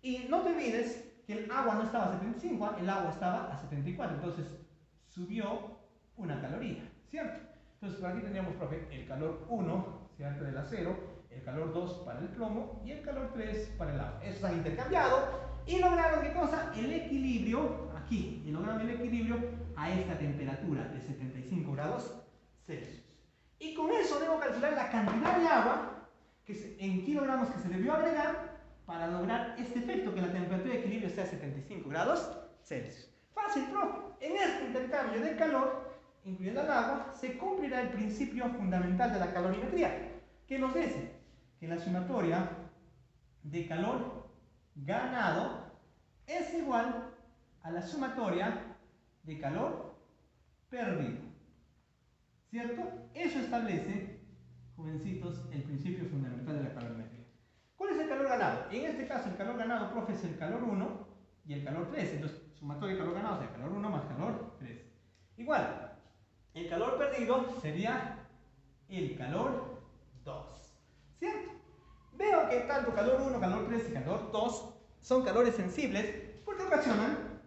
Y no te olvides que el agua no estaba a 75, el agua estaba a 74, entonces subió una caloría, ¿cierto? Entonces por aquí tendríamos, profe, el calor 1, ¿cierto? Del acero, el calor 2 para el plomo y el calor 3 para el agua. Esos han intercambiado y lograron, ¿qué cosa? El equilibrio aquí, y lograron el equilibrio a esta temperatura de 75 grados Celsius. Y con eso debo calcular la cantidad de agua en kilogramos que se debió agregar para lograr este efecto, que la temperatura de equilibrio sea 75 grados Celsius. Fácil, profe. En este intercambio de calor, incluyendo el agua, se cumplirá el principio fundamental de la calorimetría, que nos dice que la sumatoria de calor ganado es igual a la sumatoria de calor perdido. ¿Cierto? Eso establece, jovencitos, el principio fundamental de la calorimetría. ¿Cuál es el calor ganado? En este caso, el calor ganado, profe, es el calor 1 y el calor 3. Entonces, sumatoria de calor ganado sería calor 1 más calor 3. Igual, el calor perdido sería el calor 2. ¿Cierto? Veo que tanto calor 1, calor 3 y calor 2 son calores sensibles porque ocasionan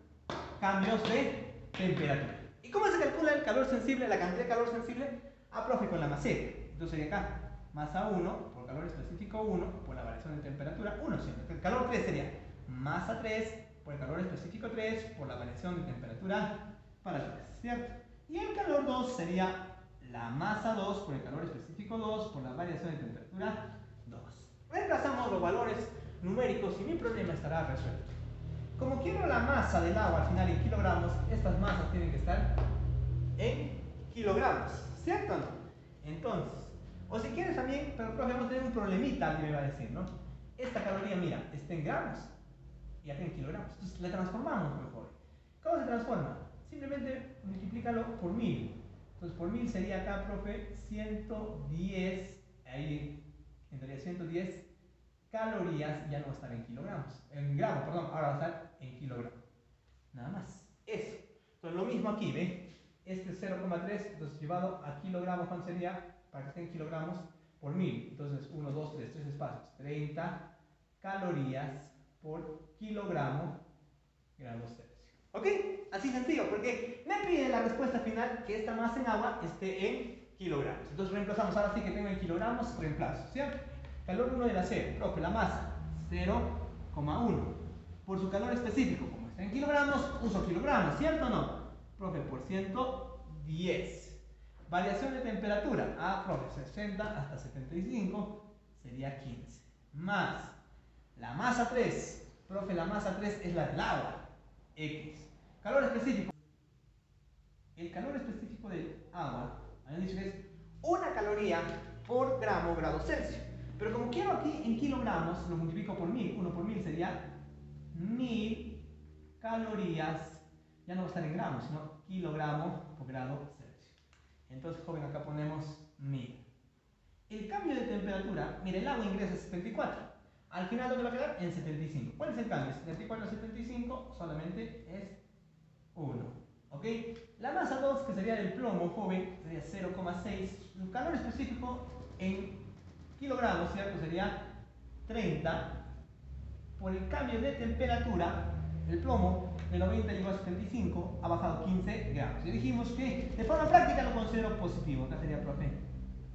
cambios de temperatura. ¿Y cómo se calcula el calor sensible, la cantidad de calor sensible? Ah, profe, con la maceta. Entonces sería acá, masa 1 por calor específico 1 por la variación de temperatura 1. El calor 3 sería masa 3 por el calor específico 3 por la variación de temperatura para 3, ¿cierto? Y el calor 2 sería la masa 2 por el calor específico 2 por la variación de temperatura 2. Reemplazamos los valores numéricos y mi problema estará resuelto. Como quiero la masa del agua al final en kilogramos, estas masas tienen que estar en kilogramos, ¿cierto o no? Entonces, o si quieres también, pero profe, vamos a tener un problemita, alguien me va a decir, ¿no? Esta caloría, mira, está en gramos y acá en kilogramos. Entonces la transformamos mejor. ¿Cómo se transforma? Simplemente multiplícalo por 1000. Entonces por 1000 sería acá, profe, 110, ahí entraría 110 calorías, ya no va a estar en kilogramos, en gramos, perdón, ahora va a estar en kilogramos. Nada más, eso. Entonces lo mismo aquí, ¿ve? Este es 0,3, entonces llevado a kilogramos, ¿cuánto sería? Para que esté en kilogramos por 1000. Entonces 1, 2, 3, 3 espacios, 30 calorías por kilogramo grados Celsius. ¿Ok? Así sencillo, porque me pide la respuesta final que esta masa en agua esté en kilogramos. Entonces reemplazamos, ahora sí que tengo en kilogramos, reemplazo, ¿cierto? Calor 1 del acero, profe, la masa 0,1 por su calor específico, como está en kilogramos, uso kilogramos, ¿cierto o no? Profe, por 110. Variación de temperatura, profe, 60 hasta 75 sería 15. Más la masa 3, profe, la masa 3 es la del agua, X. Calor específico. El calor específico del agua, habían dicho que es una caloría por gramo grado Celsius. Pero como quiero aquí en kilogramos, lo multiplico por 1000. 1 por 1000 sería 1000 calorías. Ya no va a estar en gramos, sino kilogramo por grado Celsius. Entonces, joven, acá ponemos 1000. El cambio de temperatura, mire, el agua ingresa a 74. Al final, ¿dónde va a quedar? En 75. ¿Cuál es el cambio? 74 a 75 solamente es 1. ¿Ok? La masa 2, que sería del plomo, joven, sería 0,6. El calor específico en kilogramos, ¿cierto? Sería 30. Por el cambio de temperatura, el plomo de 90 llegó a 75, ha bajado 15 gramos. Y dijimos que de forma práctica lo considero positivo. Acá sería, profe,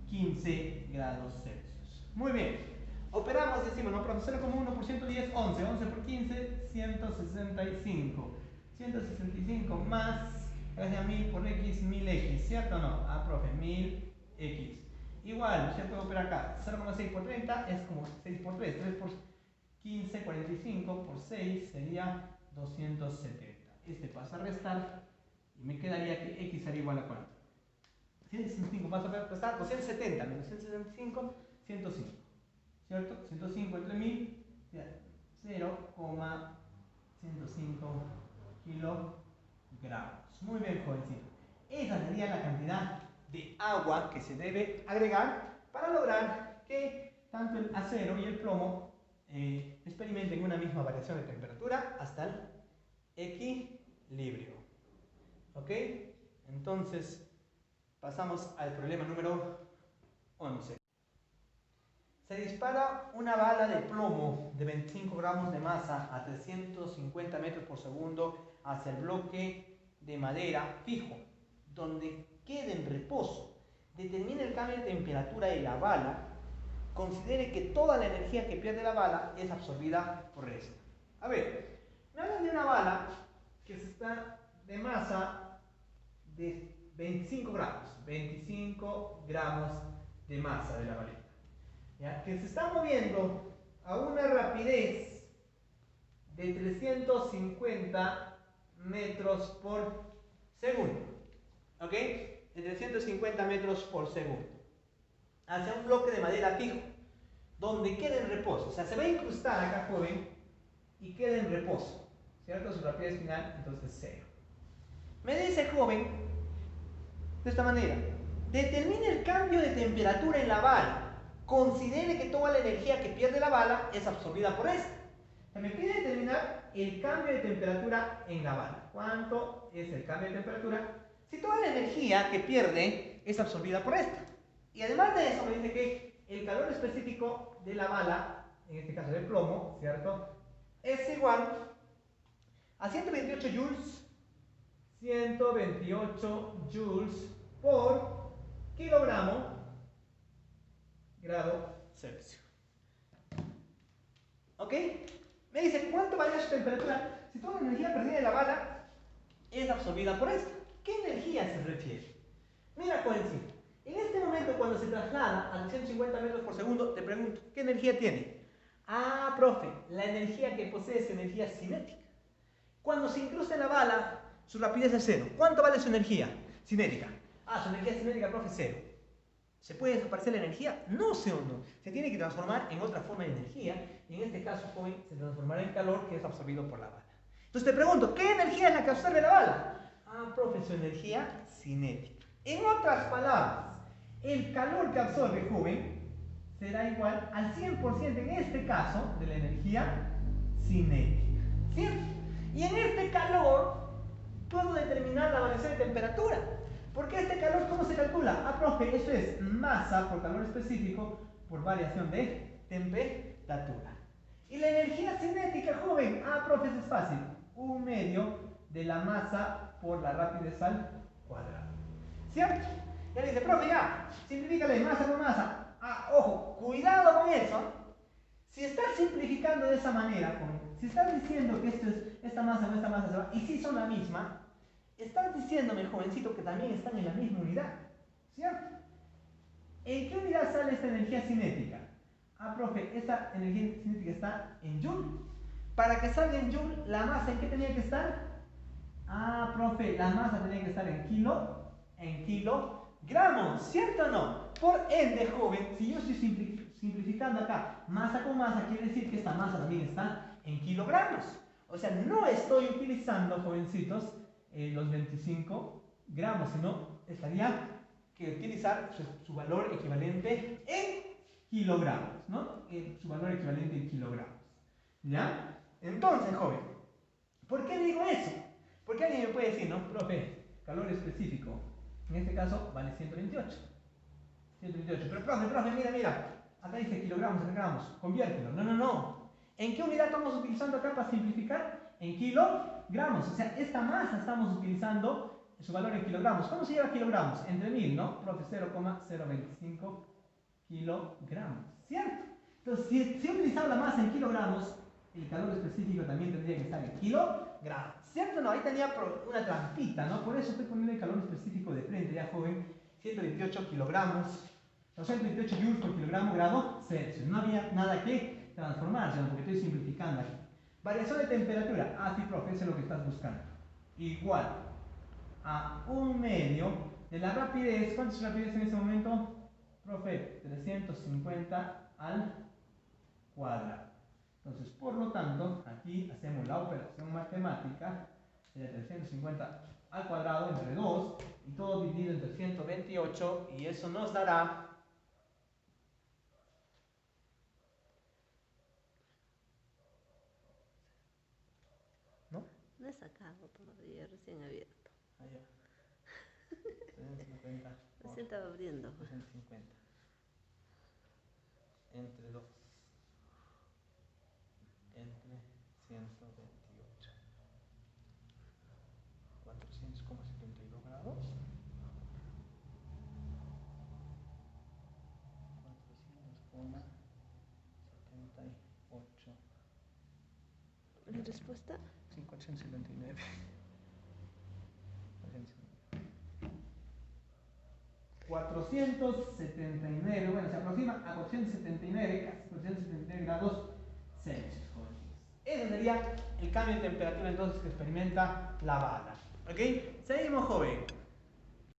15 grados Celsius. Muy bien. Operamos, decimos, ¿no, profe? 0,1 por 110, 11. 11 por 15, 165. 165 más, gracias a 1000 por x, 1000x, ¿cierto o no? Profe, 1000x. Igual, ¿cierto? Voy a operar acá. 0,6 por 30 es como 6 por 3. 3 por 15, 45 por 6 sería 270. Este pasa a restar y me quedaría que x sería igual a ¿cuánto? 165 pasa a restar 270 menos 175, 105. ¿Cierto? 105 entre 1000, 0,105 kilogramos. Muy bien, jovencito. Esa sería la cantidad de agua que se debe agregar para lograr que tanto el acero y el plomo experimenten una misma variación de temperatura hasta el equilibrio. ¿Ok? Entonces, pasamos al problema número 11. Se dispara una bala de plomo de 25 gramos de masa a 350 metros por segundo hacia el bloque de madera fijo, donde quede en reposo. Determine el cambio de temperatura de la bala. Considere que toda la energía que pierde la bala es absorbida por esta. A ver, me hablan de una bala que está de masa de 25 gramos de masa de la balita, ¿ya? Que se está moviendo a una rapidez de 350 metros por segundo, ¿ok? De 350 metros por segundo hacia un bloque de madera fijo, donde queda en reposo. O sea, se va a incrustar acá, joven, y queda en reposo, ¿cierto? Su rapidez final, entonces, 0. Me dice, joven, de esta manera: determine el cambio de temperatura en la bala. Considere que toda la energía que pierde la bala es absorbida por esta. Me pide determinar el cambio de temperatura en la bala. ¿Cuánto es el cambio de temperatura si toda la energía que pierde es absorbida por esta? Y además de eso me dice que el calor específico de la bala, en este caso de plomo, ¿cierto?, es igual a 128 joules 128 joules por kilogramo grado Celsius. ¿Ok? Me dice, ¿cuánto varía su temperatura si toda la energía perdida de la bala es absorbida por esta? ¿Qué energía se refiere? Mira, jovencito, en este momento cuando se traslada a 250 metros por segundo, te pregunto, ¿qué energía tiene? Ah, profe, la energía que posee es energía cinética. Cuando se incrusta en la bala, su rapidez es 0. ¿Cuánto vale su energía cinética? Ah, su energía cinética, profe, 0. ¿Se puede desaparecer la energía? No, sé o no. Se tiene que transformar en otra forma de energía. Y en este caso, joven, se transformará en calor que es absorbido por la bala. Entonces te pregunto, ¿qué energía es la que absorbe la bala? Ah, profe, su energía cinética. En otras palabras, el calor que absorbe, joven, será igual al 100% en este caso de la energía cinética. ¿Cierto? Y en este calor puedo determinar la variación de temperatura. Porque este calor, ¿cómo se calcula? Ah, profe, eso es masa por calor específico por variación de temperatura. Y la energía cinética, joven, ah, profe, eso es fácil. 1/2 de la masa por la rapidez al cuadrado. ¿Cierto? Ya dice, profe, ya, simplifícale masa por masa. Ah, ojo, cuidado con eso. Si estás simplificando de esa manera, joven, si estás diciendo que esto es esta masa o esta masa se va, y si son la misma, estás diciéndome, jovencito, que también están en la misma unidad, ¿cierto? ¿En qué unidad sale esta energía cinética? Ah, profe, esta energía cinética está en joule. Para que salga en joule, ¿la masa en qué tenía que estar? Ah, profe, la masa tenía que estar en kilogramos, ¿cierto o no? Por ende, joven, si yo estoy simplificando acá masa con masa, quiere decir que esta masa también está en kilogramos. O sea, no estoy utilizando, jovencitos, los 25 gramos, sino estaría que utilizar su valor equivalente en kilogramos, ¿no? Su valor equivalente en kilogramos. ¿Ya? Entonces, joven, ¿por qué digo eso? Porque alguien me puede decir, ¿no? Profe, calor específico, en este caso vale 128. 128. Pero profe, mira. Acá dice kilogramos, gramos. Conviértelo. No. ¿En qué unidad estamos utilizando acá para simplificar? En kilogramos. O sea, esta masa estamos utilizando su valor en kilogramos. ¿Cómo se lleva kilogramos? Entre 1000, ¿no? Profe, 0,025 kilogramos. ¿Cierto? Entonces, si he utilizado la masa en kilogramos, el calor específico también tendría que estar en kilogramos. ¿Cierto o no? Ahí tenía una trampita, ¿no? Por eso estoy poniendo el calor específico de frente, ya, joven. 128 kilogramos, 228 joules por kilogramo grado Celsius. No había nada que transformar, sino porque estoy simplificando aquí. Variación de temperatura. Ah, sí, profe, eso es lo que estás buscando. Igual a 1/2 de la rapidez. ¿Cuánto es la rapidez en este momento? Profe, 350 al cuadrado. Entonces, por lo tanto, aquí hacemos la operación matemática de 350 al cuadrado entre 2 y todo dividido entre 128, y eso nos dará ¿no? he sacado todavía, recién abierto. Allá. 350 por Recién estaba abriendo. 250. Entre 2. Entre 128. 400,72 grados. 400,78. ¿La respuesta? Sí, 479. 479, bueno, se aproxima a 479, casi 479 grados Celsius, jóvenes. Ese sería el cambio de temperatura entonces que experimenta la bala. ¿Ok? Seguimos, joven.